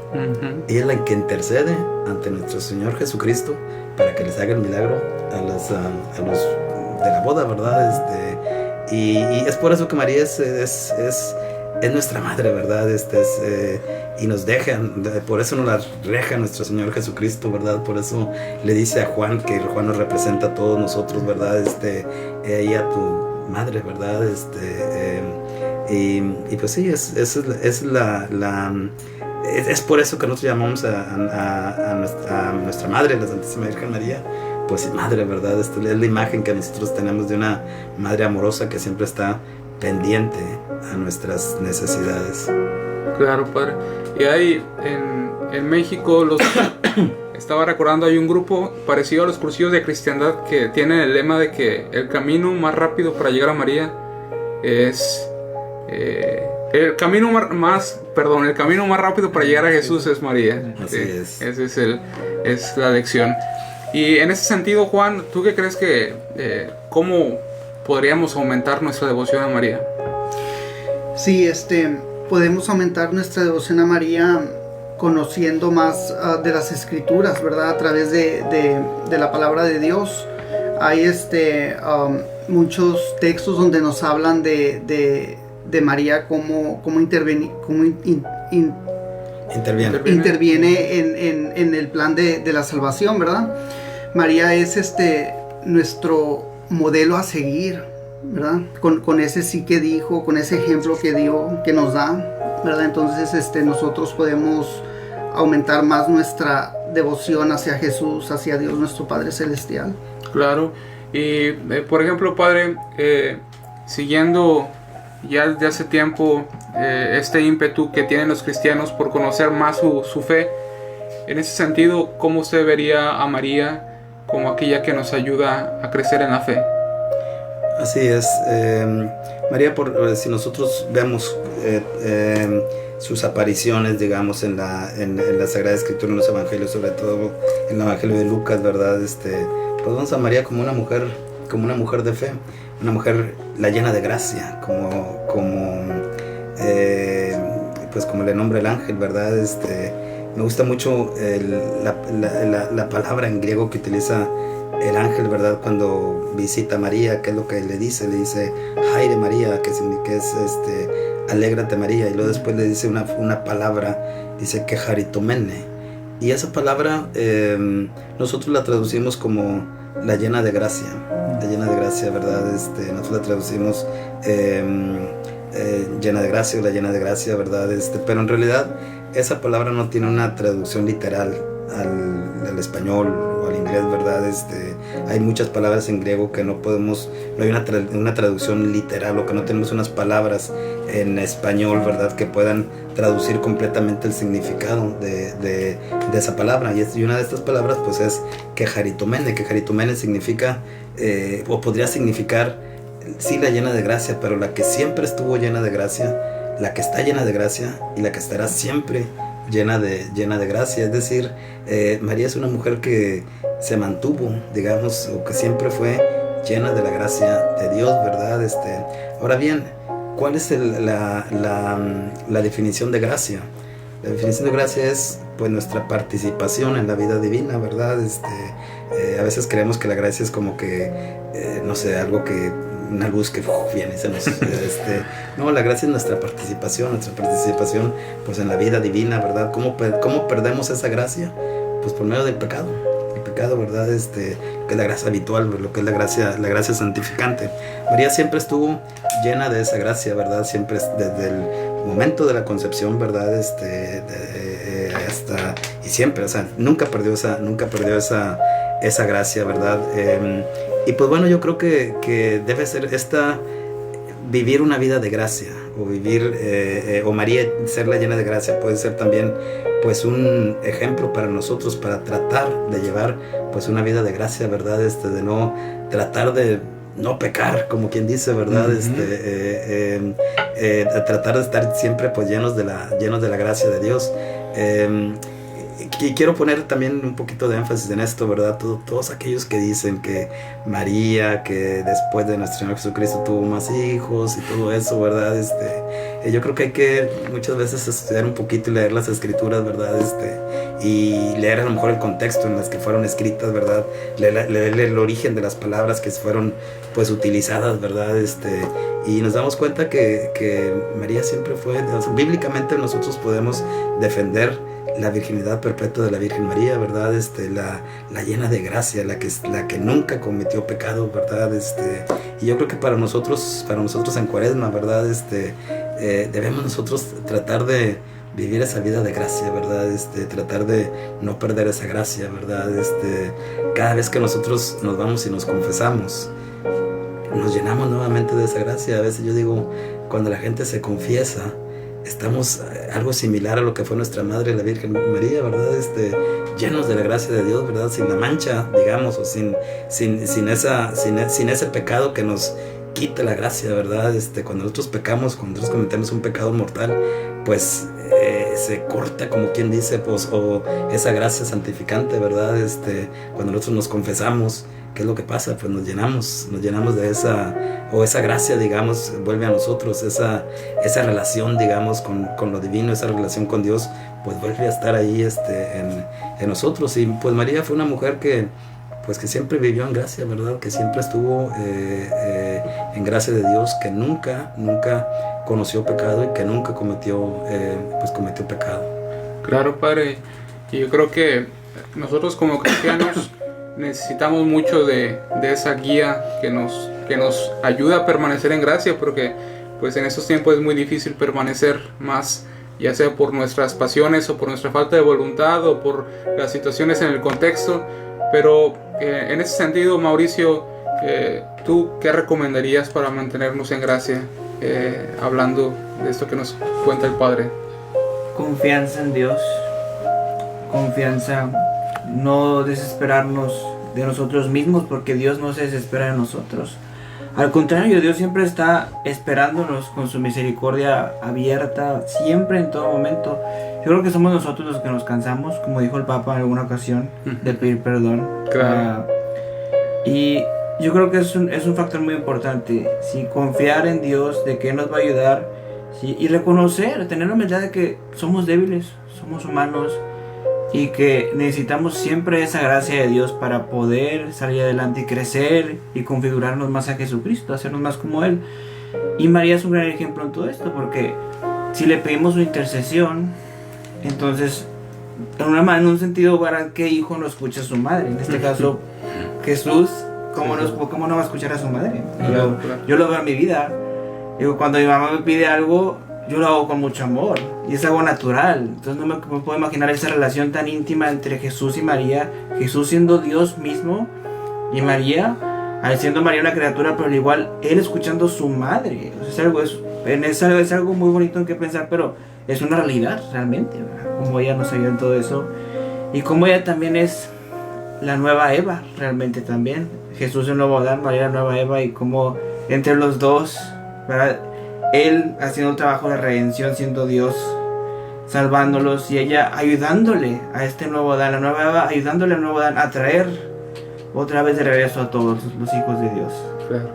ella es la que intercede ante nuestro Señor Jesucristo para que les haga el milagro a los de la boda, ¿verdad? Y es por eso que María es nuestra madre, ¿verdad? Y nos deja, por eso nos la deja nuestro Señor Jesucristo, ¿verdad? Por eso le dice a Juan, que Juan nos representa a todos nosotros, ¿verdad? Ella tu madre, ¿verdad? Y pues sí, es por eso que nosotros llamamos a nuestra madre, la Santísima Virgen María, pues madre, ¿verdad? Esta es la imagen que nosotros tenemos de una madre amorosa que siempre está pendiente a nuestras necesidades. Claro, padre. Y hay en México, estaba recordando, hay un grupo parecido a los Cursillos de Cristiandad que tienen el lema de que el camino más rápido para llegar a María es... el camino más rápido para llegar a Jesús es María. Así es. Ese es la lección. Y en ese sentido, Juan, ¿tú qué crees que cómo podríamos aumentar nuestra devoción a María? Sí, podemos aumentar nuestra devoción a María conociendo más de las Escrituras, ¿verdad? A través de la palabra de Dios. Hay muchos textos donde nos hablan de María, cómo interviene en el plan de la salvación, ¿verdad? María es nuestro modelo a seguir, ¿verdad? Con ese sí que dijo, con ese ejemplo que dio, que nos da, ¿verdad? Entonces nosotros podemos aumentar más nuestra devoción hacia Jesús, hacia Dios nuestro Padre Celestial. Claro. Y por ejemplo, padre, siguiendo ya desde hace tiempo este ímpetu que tienen los cristianos por conocer más su fe, en ese sentido, ¿cómo usted vería a María como aquella que nos ayuda a crecer en la fe? Así es. María, si nosotros vemos sus apariciones, digamos, en la Sagrada Escritura, en los Evangelios, sobre todo en el Evangelio de Lucas, ¿verdad? Pues vemos a María como una mujer de fe, una mujer la llena de gracia, pues como le nombra el ángel, ¿verdad? Me gusta mucho la palabra en griego que utiliza el ángel, ¿verdad? Cuando visita a María, ¿qué es lo que le dice? Le dice, Jaire María, que es alégrate María, y luego después le dice una palabra, dice que jaritomene, y esa palabra nosotros la traducimos como la llena de gracia, ¿verdad? Nosotros la traducimos llena de gracia, o la llena de gracia, ¿verdad? Pero en realidad esa palabra no tiene una traducción literal al español o al inglés, ¿verdad? Hay muchas palabras en griego que no hay una traducción literal, o que no tenemos unas palabras en español, ¿verdad? Que puedan traducir completamente el significado de esa palabra. Y una de estas palabras pues es quejaritomene. Quejaritomene significa, o podría significar, sí, la llena de gracia, pero la que siempre estuvo llena de gracia, la que está llena de gracia y la que estará siempre llena de gracia. Es decir, María es una mujer que se mantuvo, digamos, o que siempre fue llena de la gracia de Dios, ¿verdad? Ahora bien, ¿cuál es la definición de gracia? La definición de gracia es pues nuestra participación en la vida divina, ¿verdad? A veces creemos que la gracia es como que, no sé, algo que una luz que viene y se nos... no, la gracia es nuestra participación pues en la vida divina, ¿verdad? ¿Cómo perdemos esa gracia? Pues por medio del pecado. El pecado, ¿verdad? Que es la gracia habitual, lo que es la gracia santificante. María siempre estuvo llena de esa gracia, ¿verdad? Siempre desde el momento de la concepción, ¿verdad? Hasta... y siempre, o sea, nunca perdió esa gracia, ¿verdad? Y pues bueno, yo creo que debe ser vivir una vida de gracia, o vivir, o María ser la llena de gracia puede ser también pues un ejemplo para nosotros, para tratar de llevar pues una vida de gracia, ¿verdad? De no tratar de no pecar, como quien dice, ¿verdad? Tratar de estar siempre pues llenos de la gracia de Dios. Y quiero poner también un poquito de énfasis en esto, ¿verdad? Todos aquellos que dicen que María, que después de nuestro Señor Jesucristo tuvo más hijos y todo eso, ¿verdad? Yo creo que hay que muchas veces estudiar un poquito y leer las escrituras, ¿verdad? Y leer a lo mejor el contexto en las que fueron escritas, ¿verdad? Leer el origen de las palabras que fueron pues utilizadas, ¿verdad? Y nos damos cuenta que María siempre fue, o sea, bíblicamente nosotros podemos defender la virginidad perpetua de la Virgen María, ¿verdad? La llena de gracia, la que nunca cometió pecado, ¿verdad? Y yo creo que para nosotros en Cuaresma, ¿verdad? Debemos nosotros tratar de vivir esa vida de gracia, ¿verdad? Tratar de no perder esa gracia, ¿verdad? Cada vez que nosotros nos vamos y nos confesamos, nos llenamos nuevamente de esa gracia. A veces yo digo, cuando la gente se confiesa, estamos algo similar a lo que fue nuestra madre, la Virgen María, ¿verdad? Llenos de la gracia de Dios, ¿verdad? Sin la mancha, digamos, o sin ese pecado que nos quita la gracia, ¿verdad? Cuando nosotros pecamos, cuando nosotros cometemos un pecado mortal, pues se corta, como quien dice, pues, o esa gracia santificante, ¿verdad? Cuando nosotros nos confesamos, ¿qué es lo que pasa? Pues nos llenamos de esa gracia, digamos, vuelve a nosotros, esa relación, digamos, con lo divino, esa relación con Dios, pues vuelve a estar ahí en nosotros. Y pues María fue una mujer que siempre vivió en gracia, ¿verdad? Que siempre estuvo en gracia de Dios, que nunca conoció pecado y que nunca cometió pecado. Claro, Padre. Y yo creo que nosotros como cristianos necesitamos mucho de esa guía que nos ayuda a permanecer en gracia, porque pues en estos tiempos es muy difícil permanecer más, ya sea por nuestras pasiones o por nuestra falta de voluntad o por las situaciones en el contexto. Pero en ese sentido, Mauricio, ¿tú qué recomendarías para mantenernos en gracia? Hablando de esto que nos cuenta el Padre. Confianza en Dios, confianza, no desesperarnos de nosotros mismos, porque Dios no se desespera de nosotros. Al contrario, Dios siempre está esperándonos con su misericordia abierta, siempre, en todo momento. Yo creo que somos nosotros los que nos cansamos, como dijo el Papa en alguna ocasión, de pedir perdón. Claro. Y yo creo que es un factor muy importante, ¿sí? Confiar en Dios, de que Él nos va a ayudar, ¿sí? Y reconocer, tener la humildad de que somos débiles, somos humanos, y que necesitamos siempre esa gracia de Dios para poder salir adelante y crecer y configurarnos más a Jesucristo, hacernos más como Él. Y María es un gran ejemplo en todo esto, porque si le pedimos su intercesión, entonces en un sentido, ¿para qué hijo no escucha a su madre? En este caso, Jesús, ¿cómo no va a escuchar a su madre? Yo lo veo en mi vida. Digo, cuando mi mamá me pide algo, yo lo hago con mucho amor y es algo natural. Entonces no me puedo imaginar esa relación tan íntima entre Jesús y María, Jesús siendo Dios mismo y María, siendo María una criatura, pero al igual Él escuchando a su madre. O sea, es algo muy bonito en que pensar, pero es una realidad realmente, ¿verdad? Como ella nos ayuda en todo eso, y como ella también es la nueva Eva, realmente también. Jesús el nuevo Adán, María la nueva Eva, y como entre los dos, ¿verdad? Él haciendo un trabajo de redención, siendo Dios, salvándolos, y ella ayudándole a este nuevo Adán, la nueva Eva, ayudándole al nuevo Adán a traer otra vez de regreso a todos los hijos de Dios. Claro.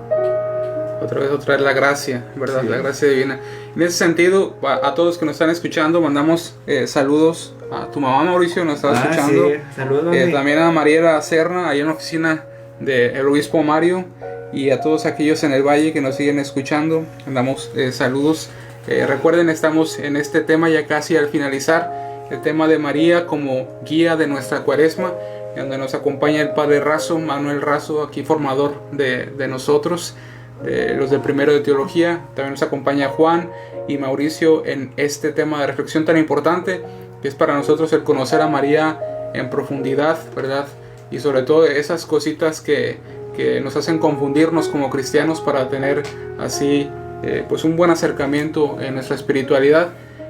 Otra vez traer la gracia, ¿verdad? Sí. La gracia divina. En ese sentido, a todos que nos están escuchando, mandamos saludos a tu mamá, Mauricio, nos está escuchando. Sí. Saludos. También a Mariela Serna, ahí en la oficina del obispo Mario. Y a todos aquellos en el valle que nos siguen escuchando, mandamos saludos. Recuerden, estamos en este tema ya casi al finalizar, el tema de María como guía de nuestra cuaresma, donde nos acompaña el Padre Razo, Manuel Razo, aquí formador de nosotros, los del primero de teología. También nos acompaña Juan y Mauricio en este tema de reflexión tan importante, que es para nosotros el conocer a María en profundidad, ¿verdad? Y sobre todo esas cositas que nos hacen confundirnos como cristianos para tener así pues un buen acercamiento en nuestra espiritualidad.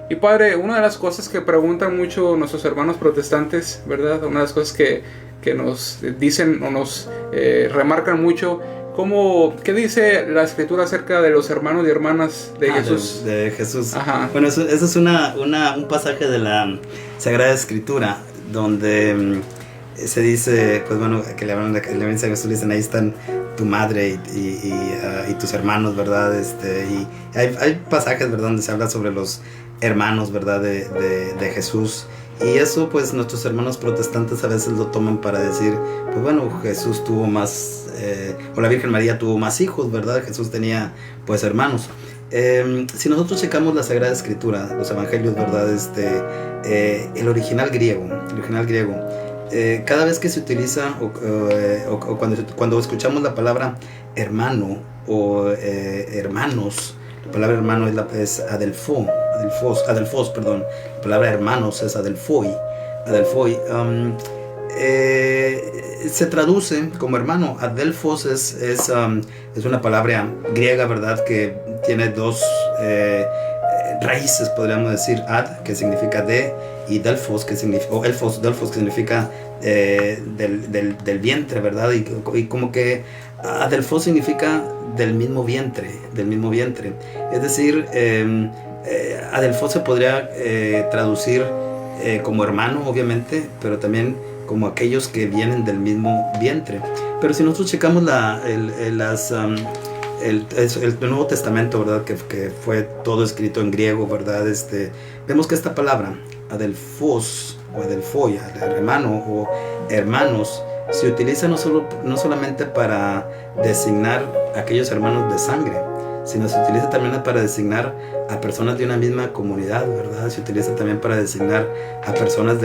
Y Padre, una de las cosas que preguntan mucho nuestros hermanos protestantes, ¿verdad? Una de las cosas que nos dicen o nos remarcan mucho, ¿qué dice la Escritura acerca de los hermanos y hermanas de Jesús? De Jesús. Ajá. Bueno, eso es un pasaje de la Sagrada Escritura donde se dice, pues bueno, que le hablan a Jesús, le dicen, ahí están tu madre y tus hermanos, ¿verdad? Y hay pasajes, ¿verdad?, donde se habla sobre los hermanos, ¿verdad?, de Jesús. Y eso, pues, nuestros hermanos protestantes a veces lo toman para decir, pues bueno, Jesús tuvo más, o la Virgen María tuvo más hijos, ¿verdad? Jesús tenía, pues, hermanos. Si nosotros checamos la Sagrada Escritura, los Evangelios, ¿verdad?, el original griego, cada vez que se utiliza o cuando escuchamos la palabra hermano o hermanos, la palabra hermano es adelfo, adelphos, perdón. La palabra hermanos es adelphoi. Se traduce como hermano. Adelphos es una palabra griega, ¿verdad? Que tiene dos raíces, podríamos decir. Ad, que significa de, y delphos, que significa, o delphos, que significa del vientre, ¿verdad? Y como que adelphos significa del mismo vientre. Es decir, adelphos se podría traducir como hermano, obviamente, pero también como aquellos que vienen del mismo vientre. Pero si nosotros checamos el Nuevo Testamento, ¿verdad? Que fue todo escrito en griego, ¿verdad? Vemos que esta palabra, adelphos o adelphoi, hermano o hermanos, se utiliza no solamente para designar a aquellos hermanos de sangre, sino se utiliza también para designar a personas de una misma comunidad, ¿verdad? Se utiliza también para designar a personas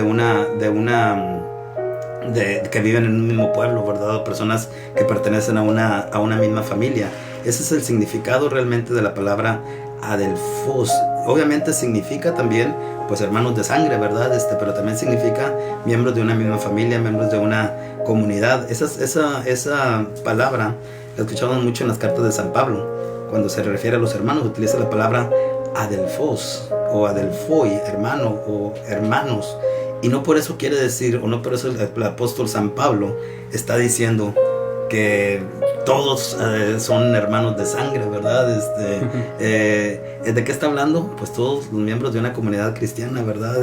que viven en un mismo pueblo, ¿verdad? O personas que pertenecen a una misma familia. Ese es el significado realmente de la palabra adelphos. Obviamente significa también, pues, hermanos de sangre, ¿verdad? Pero también significa miembros de una misma familia, miembros de una comunidad. Esa palabra la escuchamos mucho en las cartas de San Pablo. Cuando se refiere a los hermanos, utiliza la palabra adelphos o adelphoi, hermano o hermanos. Y no por eso quiere decir, o no por eso el apóstol San Pablo está diciendo que todos son hermanos de sangre, ¿verdad? ¿De qué está hablando? Pues todos los miembros de una comunidad cristiana, ¿verdad?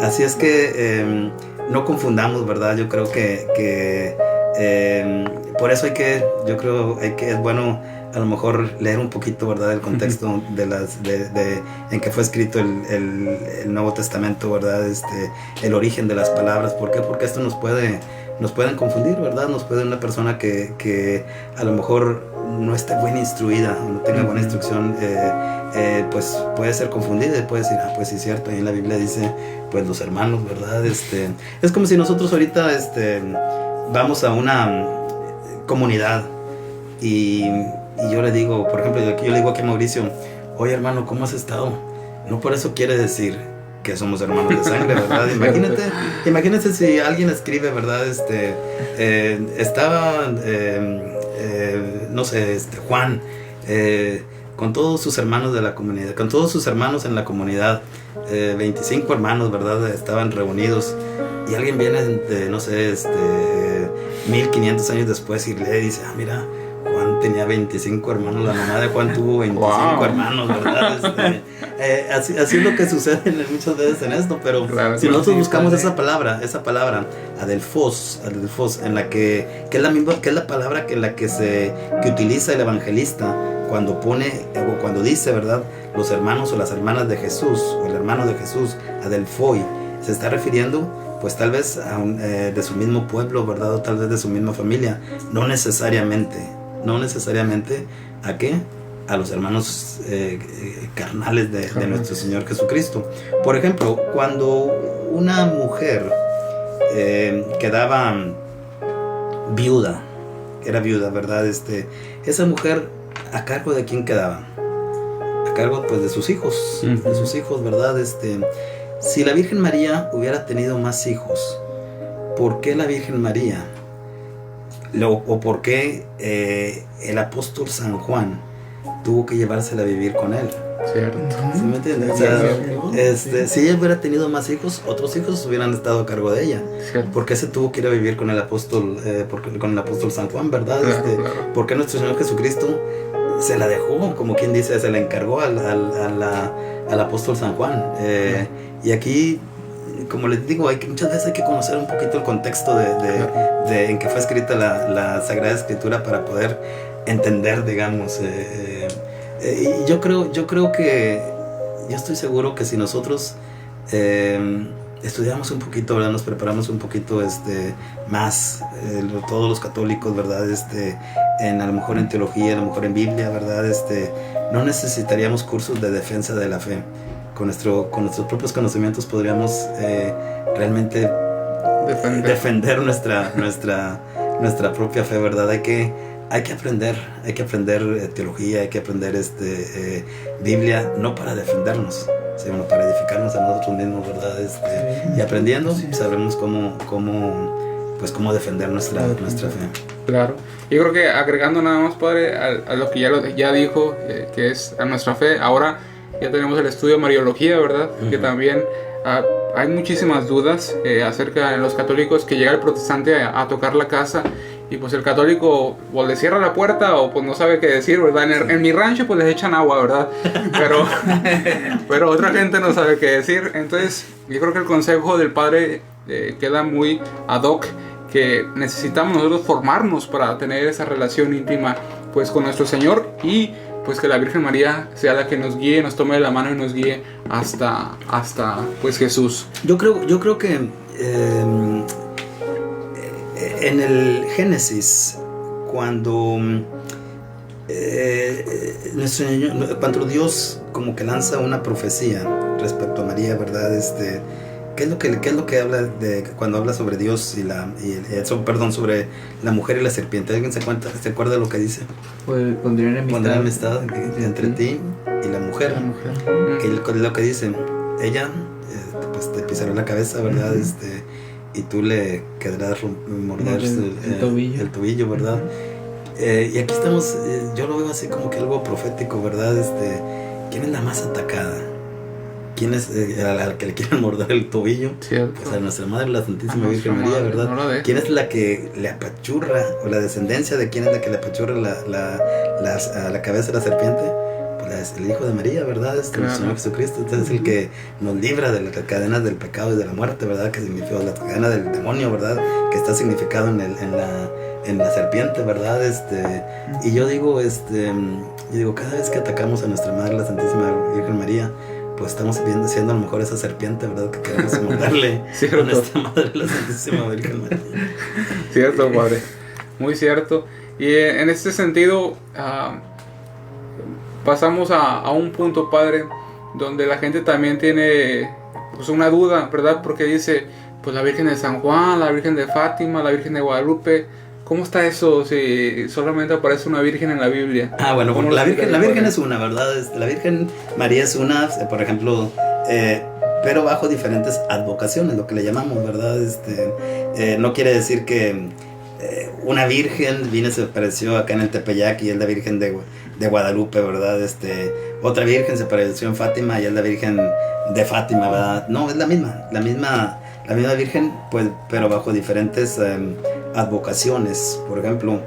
Así es que no confundamos, ¿verdad? Yo creo que por eso es bueno a lo mejor leer un poquito, ¿verdad? El contexto en que fue escrito el Nuevo Testamento, ¿verdad? El origen de las palabras. ¿Por qué? Porque esto nos pueden confundir, ¿verdad? Nos puede una persona que a lo mejor no esté bien instruida o no tenga buena instrucción, pues puede ser confundida y puede decir, pues sí es cierto, ahí en la Biblia dice, pues los hermanos, ¿verdad? Es como si nosotros ahorita vamos a una comunidad y yo le digo, por ejemplo, yo le digo aquí a Mauricio, oye hermano, ¿cómo has estado? No por eso quiere decir que somos hermanos de sangre, ¿verdad? Imagínate si alguien escribe, ¿verdad? Estaba, no sé, Juan, con todos sus hermanos de la comunidad, con todos sus hermanos en la comunidad, 25 hermanos, ¿verdad? Estaban reunidos y alguien viene no sé, 1500 años después y le dice, mira, Juan tenía 25 hermanos, la mamá de Juan tuvo 25 hermanos, ¿verdad? Así es lo que sucede muchas veces en esto, pero claro, si nosotros buscamos esa palabra, adelphos, en la que es la misma, que es la palabra que utiliza el evangelista cuando dice, ¿verdad? Los hermanos o las hermanas de Jesús, o el hermano de Jesús, adelphoi, se está refiriendo pues tal vez de su mismo pueblo, ¿verdad? O tal vez de su misma familia, no necesariamente ¿a qué? A los hermanos carnales de nuestro Señor Jesucristo. Por ejemplo, cuando una mujer quedaba viuda, ¿verdad? Esa mujer, ¿a cargo de quién quedaba? A cargo, pues, de sus hijos, ¿verdad? Si la Virgen María hubiera tenido más hijos, ¿por qué la Virgen María? ¿O por qué el apóstol San Juan tuvo que llevársela a vivir con él? Cierto. ¿Sí me entiendes? O sea, si ella hubiera tenido más hijos, otros hijos hubieran estado a cargo de ella. Cierto. ¿Por qué se tuvo que ir a vivir con el apóstol San Juan, verdad? Claro. ¿Por qué nuestro Señor Jesucristo se la dejó, como quien dice, se la encargó al apóstol San Juan? Y aquí, como les digo, muchas veces hay que conocer un poquito el contexto en que fue escrita la Sagrada Escritura para poder entender, digamos. Y yo estoy seguro que si nosotros estudiamos un poquito, ¿verdad? Nos preparamos un poquito más, todos los católicos, ¿verdad? A lo mejor en teología, a lo mejor en Biblia, ¿verdad? No necesitaríamos cursos de defensa de la fe. Con nuestros propios conocimientos podríamos realmente defender nuestra propia fe, ¿verdad? Hay hay que aprender teología, hay que aprender Biblia, no para defendernos, sino para edificarnos a nosotros mismos, ¿verdad? Y aprendiendo, sabremos cómo defender nuestra fe. Claro. Yo creo que agregando nada más, padre, a lo que ya dijo, que es a nuestra fe, ahora ya tenemos el estudio de Mariología, ¿verdad? Que también hay muchísimas dudas acerca de los católicos, que llega el protestante a tocar la casa y pues el católico o le cierra la puerta o pues no sabe qué decir, ¿verdad? En mi rancho pues les echan agua, ¿verdad? Pero otra gente no sabe qué decir. Entonces yo creo que el consejo del padre queda muy ad hoc, que necesitamos nosotros formarnos para tener esa relación íntima pues con nuestro Señor, y pues que la Virgen María sea la que nos guíe, nos tome de la mano y nos guíe hasta pues Jesús. Yo creo que en el Génesis, cuando cuando Dios como que lanza una profecía respecto a María, ¿verdad? ¿Qué es lo que habla cuando habla sobre Dios sobre la mujer y la serpiente? ¿Alguien se acuerda de lo que dice? Pues pondré enemistad entre ti y la mujer. ¿Qué es lo que dice? Ella pues te pisará la cabeza, ¿verdad? Y tú le quedarás morder el tobillo, ¿verdad? Y aquí estamos, yo lo veo así como que algo profético, ¿verdad? ¿Quién es la más atacada? ¿Quién es a la que le quieren morder el tobillo? Cierto. Pues a nuestra madre, la Santísima Virgen María, ¿verdad? No ¿Quién es la que le apachurra, o la descendencia de quién es la que le apachurra a la cabeza de la serpiente? Pues el Hijo de María, ¿verdad? El Señor Jesucristo. Entonces es el que nos libra de las cadenas del pecado y de la muerte, ¿verdad? Que significa la cadena del demonio, ¿verdad? Que está significado en la serpiente, ¿verdad? Y yo digo, cada vez que atacamos a nuestra madre, la Santísima Virgen María, pues estamos siendo a lo mejor esa serpiente, ¿verdad? Que queremos morderle a nuestra madre, la Santísima Virgen María. Cierto, padre. Muy cierto. Y en este sentido, pasamos a un punto, padre, donde la gente también tiene pues una duda, ¿verdad? Porque dice, pues la Virgen de San Juan, la Virgen de Fátima, la Virgen de Guadalupe, ¿cómo está eso si solamente aparece una Virgen en la Biblia? Bueno, porque la Virgen es una, ¿verdad? La Virgen María es una, por ejemplo, pero bajo diferentes advocaciones, lo que le llamamos, ¿verdad? No quiere decir que una Virgen se apareció acá en el Tepeyac y es la Virgen de Guadalupe, ¿verdad? Otra Virgen se apareció en Fátima y es la Virgen de Fátima, ¿verdad? No, es la misma Virgen, pues, pero bajo diferentes advocaciones. Por ejemplo,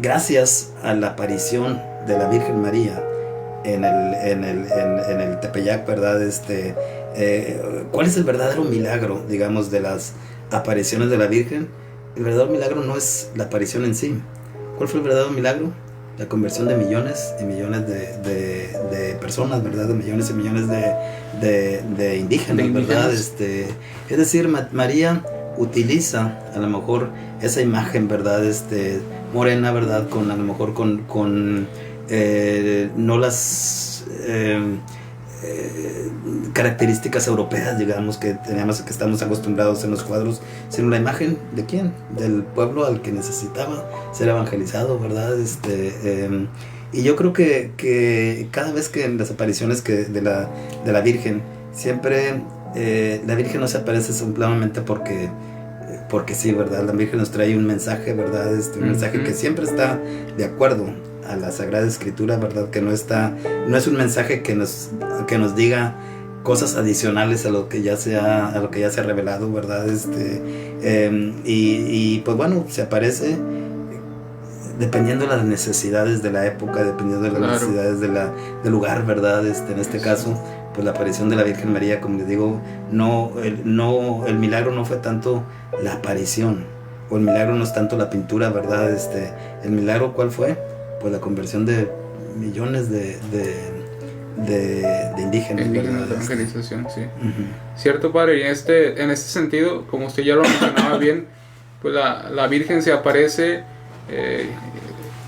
gracias a la aparición de la Virgen María en el Tepeyac, ¿verdad? ¿Cuál es el verdadero milagro, digamos, de las apariciones de la Virgen? El verdadero milagro no es la aparición en sí. ¿Cuál fue el verdadero milagro? La conversión de millones y millones de personas, ¿verdad? De millones y millones de indígenas, ¿verdad? Es decir, María utiliza a lo mejor esa imagen, ¿verdad? Morena, ¿verdad? A lo mejor con no las características europeas, digamos, que estamos acostumbrados en los cuadros, sino la imagen de quién, del pueblo al que necesitaba ser evangelizado, ¿verdad? Y yo creo que cada vez que en las apariciones de la Virgen, siempre la Virgen no se aparece simplemente porque sí, ¿verdad? La Virgen nos trae un mensaje, ¿verdad? Un mensaje que siempre está de acuerdo a la Sagrada Escritura, ¿verdad? Que no es un mensaje que nos diga cosas adicionales a lo que ya se ha revelado, ¿verdad? Y pues bueno, se aparece dependiendo de las necesidades de la época, dependiendo de las necesidades del lugar, ¿verdad? En este caso, pues la aparición de la Virgen María, como les digo, el milagro no fue tanto la aparición, o el milagro no es tanto la pintura, ¿verdad? El milagro, ¿cuál fue? Pues la conversión de millones de indígenas, ¿verdad? La evangelización, sí. Cierto, padre, y en este sentido, como usted ya lo mencionaba bien, pues la Virgen se aparece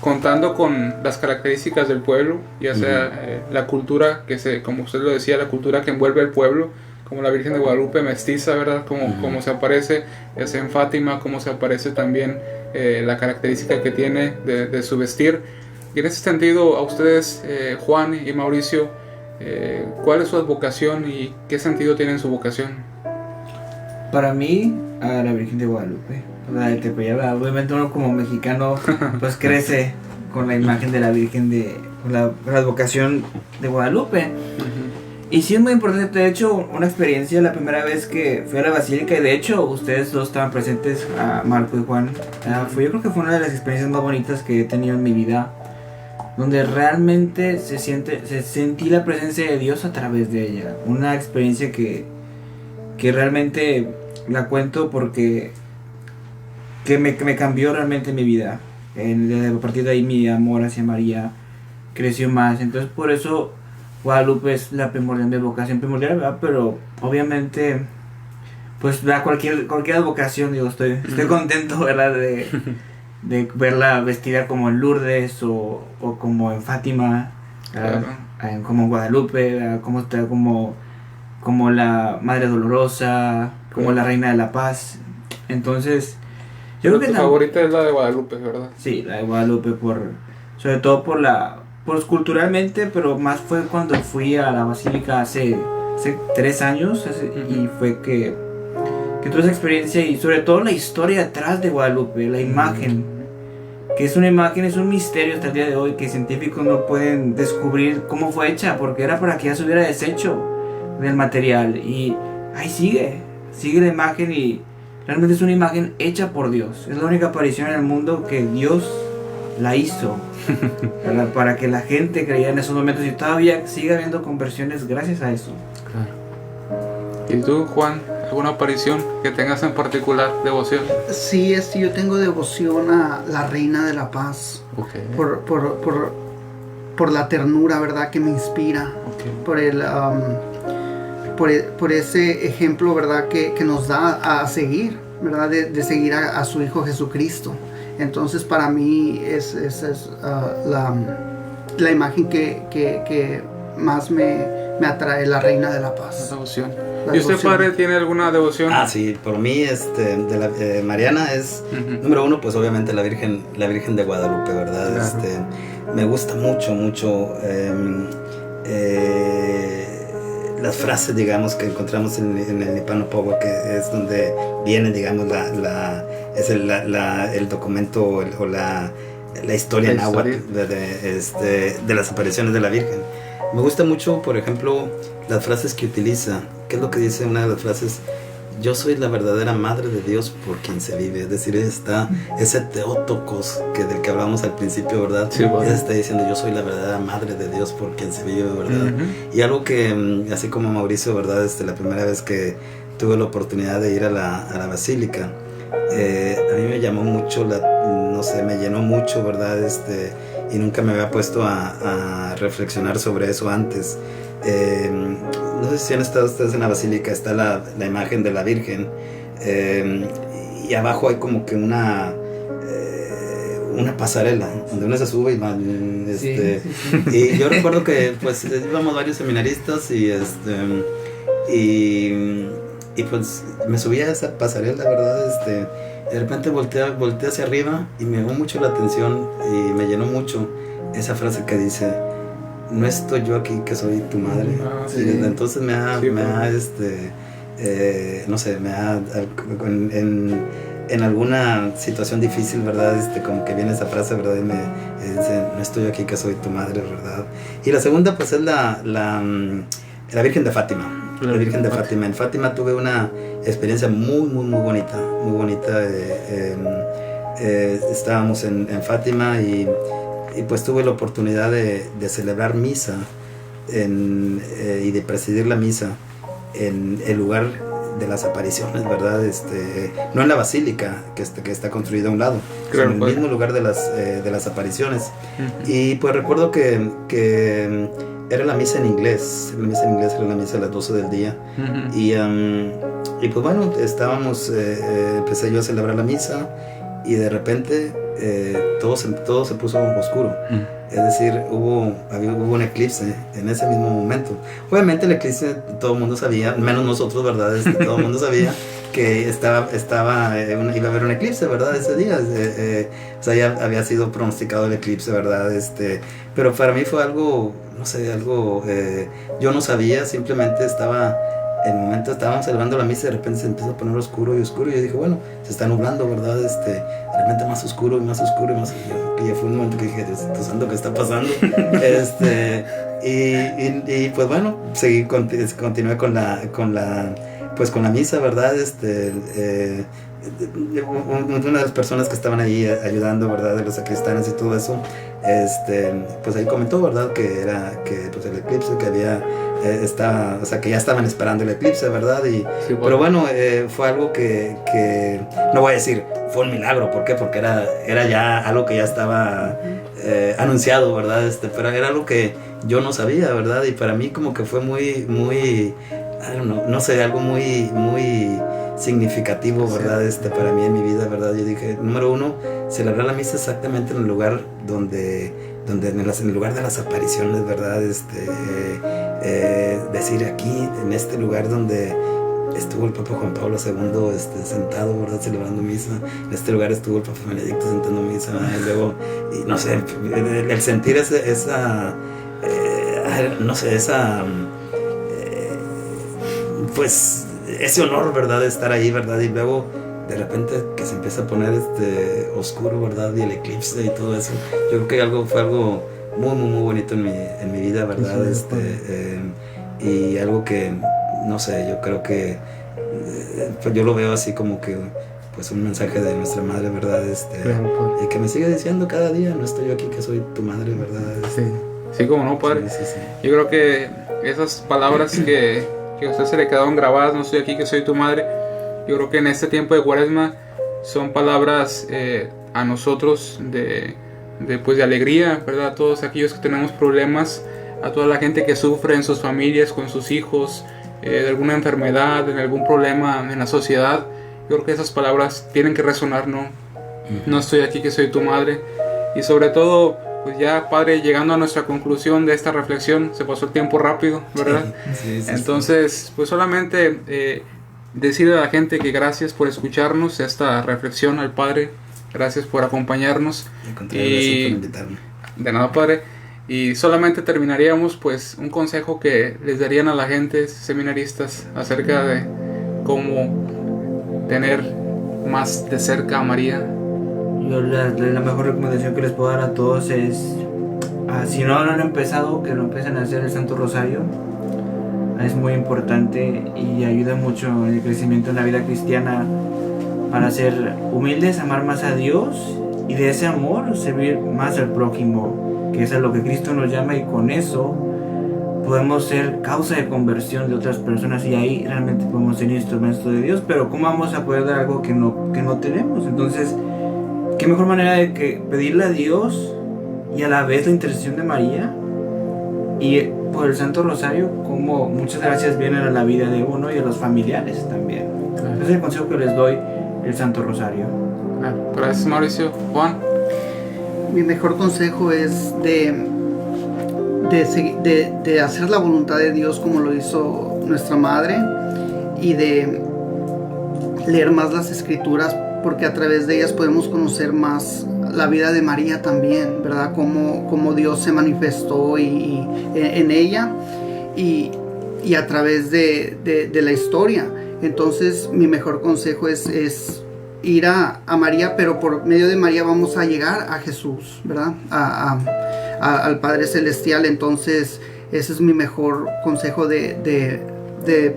contando con las características del pueblo, ya sea la cultura como usted lo decía, la cultura que envuelve el pueblo, como la Virgen de Guadalupe mestiza, ¿verdad? Como se aparece ya sea en Fátima, como se aparece también la característica que tiene de su vestir. Y en ese sentido, a ustedes, Juan y Mauricio, ¿cuál es su vocación y qué sentido tiene su vocación? Para mí, a la Virgen de Guadalupe, la de Tepeyac. Obviamente uno como mexicano pues crece con la imagen de la Virgen con la vocación de Guadalupe. Y sí es muy importante. De hecho, una experiencia la primera vez que fui a la basílica, y de hecho ustedes dos estaban presentes, Marco y Juan, yo creo que fue una de las experiencias más bonitas que he tenido en mi vida, donde realmente sentí la presencia de Dios a través de ella. Una experiencia que realmente la cuento porque me cambió realmente mi vida. A partir de ahí mi amor hacia María creció más. Entonces por eso Guadalupe es la primordial, mi vocación primordial, ¿verdad? Pero obviamente pues cualquier vocación, digo, estoy contento, ¿verdad? De verla vestida como en Lourdes o como en Fátima, claro. Como en Guadalupe, ¿verdad? Como está como la Madre Dolorosa, como la Reina de la Paz. Entonces yo creo que tu favorita es la de Guadalupe, ¿verdad? Sí, la de Guadalupe, sobre todo por culturalmente, pero más fue cuando fui a la basílica hace 3 años, y fue que tuve esa experiencia, y sobre todo la historia detrás de Guadalupe, la imagen, que es una imagen, es un misterio hasta el día de hoy, que científicos no pueden descubrir cómo fue hecha, porque era para que ya se hubiera deshecho del material, y ahí sigue la imagen, y realmente es una imagen hecha por Dios. Es la única aparición en el mundo que Dios la hizo, ¿verdad? Para que la gente creyera en esos momentos, y todavía sigue habiendo conversiones gracias a eso. Claro. ¿Y tú, Juan, alguna aparición que tengas en particular devoción? Sí, yo tengo devoción a la Reina de la Paz. Okay. Por la ternura, ¿verdad?, que me inspira. Okay. Por ese ejemplo, ¿verdad?, que nos da a seguir, ¿verdad?, de seguir a su Hijo Jesucristo. Entonces para mí es la imagen que más me atrae, la Reina de la Paz. La devoción. ¿Y usted, padre, tiene alguna devoción? Sí, por mí de la Mariana es número 1, pues obviamente la Virgen de Guadalupe, ¿verdad? Claro. Me gusta mucho las frases, digamos, que encontramos en el Nipano-Powa, que es donde viene, digamos, el documento o la historia náhuatl de las apariciones de la Virgen. Me gusta mucho, por ejemplo, las frases que utiliza. ¿Qué es lo que dice una de las frases? Yo soy la verdadera madre de Dios por quien se vive. Es decir, está ese Teótokos del que hablamos al principio, ¿verdad? Sí, bueno. Ella está diciendo, yo soy la verdadera madre de Dios por quien se vive, ¿verdad? Y algo que, así como Mauricio, ¿verdad? La primera vez que tuve la oportunidad de ir a la basílica, a mí me llamó mucho, me llenó mucho, ¿verdad? Y nunca me había puesto a reflexionar sobre eso antes. No sé si han estado ustedes en la basílica, está la imagen de la Virgen, y abajo hay como que una pasarela donde uno se sube y yo recuerdo que pues íbamos varios seminaristas y pues me subí a esa pasarela, ¿verdad? De repente volteé hacia arriba y me llamó mucho la atención y me llenó mucho esa frase que dice: no estoy yo aquí, que soy tu madre. Sí. Y desde entonces me ha en alguna situación difícil, ¿verdad? Como que viene esa frase, ¿verdad? Y me dice: no estoy yo aquí, que soy tu madre, ¿verdad? Y la segunda pues es la Virgen de Fátima. La Virgen de Fátima. En Fátima tuve una experiencia muy bonita, muy bonita. Estábamos en Fátima y pues tuve la oportunidad de celebrar misa y de presidir la misa en el lugar de las apariciones, ¿verdad? No en la basílica que está construida a un lado, claro, sino en el mismo lugar de las apariciones. Y pues recuerdo que era la misa en inglés, era la misa a las 12 del día. Y pues bueno, empecé yo a celebrar la misa y de repente todo se puso oscuro. Es decir, hubo un eclipse en ese mismo momento. Obviamente el eclipse todo el mundo sabía, menos nosotros, ¿verdad? Todo el mundo sabía que iba a haber un eclipse, ¿verdad? Ese día, o sea, ya había sido pronosticado el eclipse, ¿verdad? Pero para mí fue algo, no sé, yo no sabía, simplemente en el momento estábamos celebrando la misa y de repente se empieza a poner oscuro, y yo dije, bueno, se está nublando, ¿verdad? De repente más oscuro y más oscuro y más oscuro, que ya fue un momento que dije, Dios santo, ¿qué está pasando? Y pues bueno, continué con la misa, ¿verdad? Una de las personas que estaban ahí ayudando, ¿verdad? De los sacristanes y todo eso, pues ahí comentó, ¿verdad? Que pues el eclipse que había, o sea, que ya estaban esperando el eclipse, ¿verdad? Sí, bueno. Pero bueno, fue algo que no voy a decir, fue un milagro, ¿por qué? Porque era ya algo que ya estaba anunciado, ¿verdad? Pero era algo que yo no sabía, ¿verdad? Y para mí como que fue muy, muy, no sé, algo muy, muy significativo, ¿verdad? Para mí en mi vida, ¿verdad? Yo dije, número uno, celebrar la misa exactamente en el lugar en el lugar de las apariciones, ¿verdad? Decir aquí, en este lugar donde estuvo el Papa Juan Pablo II sentado, ¿verdad? Celebrando misa. En este lugar estuvo el Papa Benedicto sentando misa, ¿verdad? Y luego, y no sé, el sentir pues ese honor, ¿verdad? De estar ahí, ¿verdad? Y luego de repente que se empieza a poner oscuro, ¿verdad? Y el eclipse y todo eso. Yo creo que fue algo muy, muy, muy bonito en mi vida, ¿verdad? Y algo que, no sé, yo creo que pues yo lo veo así como que pues un mensaje de nuestra madre, ¿verdad? Claro, y que me sigue diciendo cada día, no estoy yo aquí, que soy tu madre, ¿verdad? Sí, como no, padre. Sí. Yo creo que esas palabras que a usted se le quedaron grabadas, no estoy aquí, que soy tu madre, yo creo que en este tiempo de Cuaresma son palabras a nosotros de alegría, ¿verdad? A todos aquellos que tenemos problemas, a toda la gente que sufre en sus familias, con sus hijos, de alguna enfermedad, en algún problema en la sociedad. Yo creo que esas palabras tienen que resonar, ¿no? No estoy aquí, que soy tu madre. Y sobre todo, pues ya, padre, llegando a nuestra conclusión de esta reflexión, se pasó el tiempo rápido, ¿verdad? Sí. Entonces, pues solamente decirle a la gente que gracias por escucharnos esta reflexión, al padre, gracias por acompañarnos. Y por invitarme. De nada, padre. Y solamente terminaríamos pues un consejo que les darían a la gente, seminaristas, acerca de cómo tener más de cerca a María. Yo la mejor recomendación que les puedo dar a todos es, si no lo han empezado, que lo empiecen a hacer el Santo Rosario. Es muy importante y ayuda mucho en el crecimiento en la vida cristiana para ser humildes, amar más a Dios y de ese amor servir más al prójimo, que es a lo que Cristo nos llama, y con eso podemos ser causa de conversión de otras personas y ahí realmente podemos ser instrumentos de Dios. Pero ¿cómo vamos a poder dar algo que no tenemos? Entonces, ¿qué mejor manera de que pedirle a Dios y a la vez la intercesión de María y por el Santo Rosario, como muchas gracias vienen a la vida de uno y a los familiares también? Claro. Ese es el consejo que les doy, el Santo Rosario. Claro. Gracias, Mauricio. Juan. Mi mejor consejo es de hacer la voluntad de Dios como lo hizo nuestra madre, y de leer más las escrituras, porque a través de ellas podemos conocer más la vida de María también, ¿verdad? Cómo Dios se manifestó en ella y a través de la historia. Entonces mi mejor consejo es ir a María, pero por medio de María vamos a llegar a Jesús, ¿verdad? Al Padre Celestial. Entonces ese es mi mejor consejo, de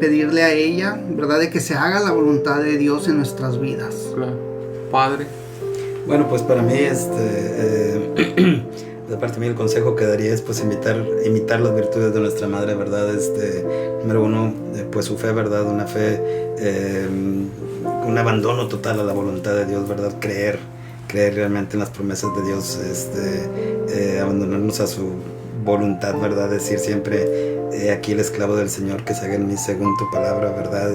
pedirle a ella, ¿verdad? De que se haga la voluntad de Dios en nuestras vidas. Claro. Padre. Bueno, pues para mí, de parte mía, el consejo que daría es pues imitar las virtudes de nuestra madre, ¿verdad? Número uno, pues su fe, ¿verdad? Una fe, un abandono total a la voluntad de Dios, ¿verdad? Creer realmente en las promesas de Dios, abandonarnos a su voluntad, ¿verdad? Decir siempre, aquí el esclavo del Señor, que se haga en mí según tu palabra, ¿verdad?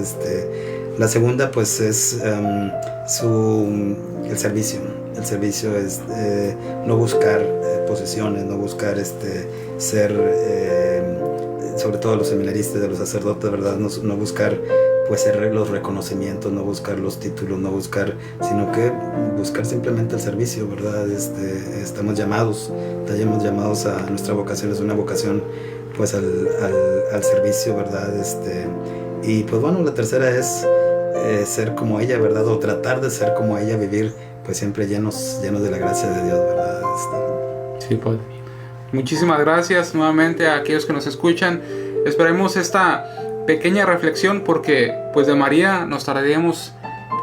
La segunda, pues, es el servicio. El servicio es no buscar posesiones, no buscar ser, sobre todo los seminaristas, de los sacerdotes, ¿verdad? No buscar pues los reconocimientos, no buscar los títulos, no buscar, sino que buscar simplemente el servicio, ¿verdad? Estamos llamados a nuestra vocación, es una vocación pues al servicio, ¿verdad? Y pues bueno, la tercera es ser como ella, ¿verdad? O tratar de ser como ella, vivir pues siempre llenos de la gracia de Dios, ¿verdad? Sí, Padre. Muchísimas gracias nuevamente a aquellos que nos escuchan. Esperemos esta pequeña reflexión, porque pues de María nos tardaríamos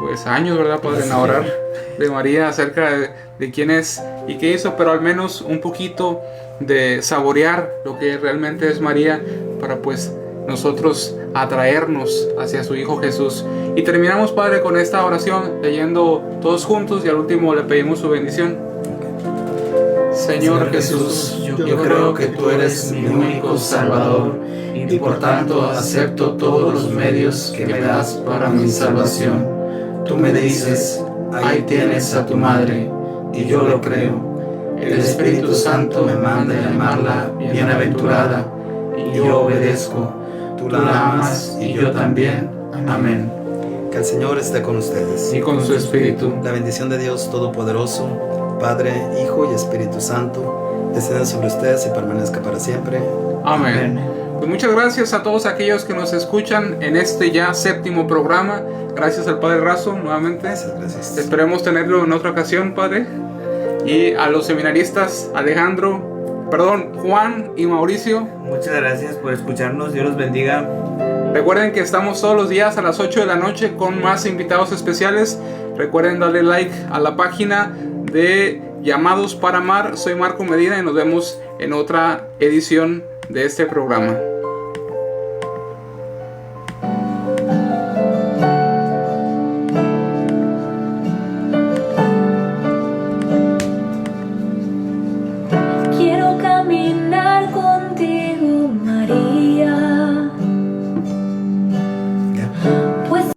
pues años, ¿verdad, Padre? En orar de María acerca de quién es y qué hizo, pero al menos un poquito de saborear lo que realmente es María, para pues nosotros atraernos hacia su Hijo Jesús. Y terminamos, Padre, con esta oración leyendo todos juntos, y al último le pedimos su bendición. Señor Jesús, yo creo que tú eres mi único Salvador, y por tanto acepto todos los medios que me das para mi salvación. Tú me dices, ahí tienes a tu madre, y yo lo creo. El Espíritu Santo me manda a llamarla bienaventurada, y yo obedezco. Tú la amas y yo también. Amén. Que el Señor esté con ustedes. Y con su Espíritu. La bendición de Dios Todopoderoso, Padre, Hijo y Espíritu Santo, descienda sobre ustedes y permanezca para siempre. Amén. Pues muchas gracias a todos aquellos que nos escuchan en este ya 7º programa. Gracias al Padre Razo nuevamente. Gracias. Esperemos tenerlo en otra ocasión, Padre. Y a los seminaristas Juan y Mauricio. Muchas gracias por escucharnos. Dios los bendiga. Recuerden que estamos todos los días a las 8 de la noche con más invitados especiales. Recuerden darle like a la página de Llamados para Amar. Soy Marco Medina y nos vemos en otra edición de este programa.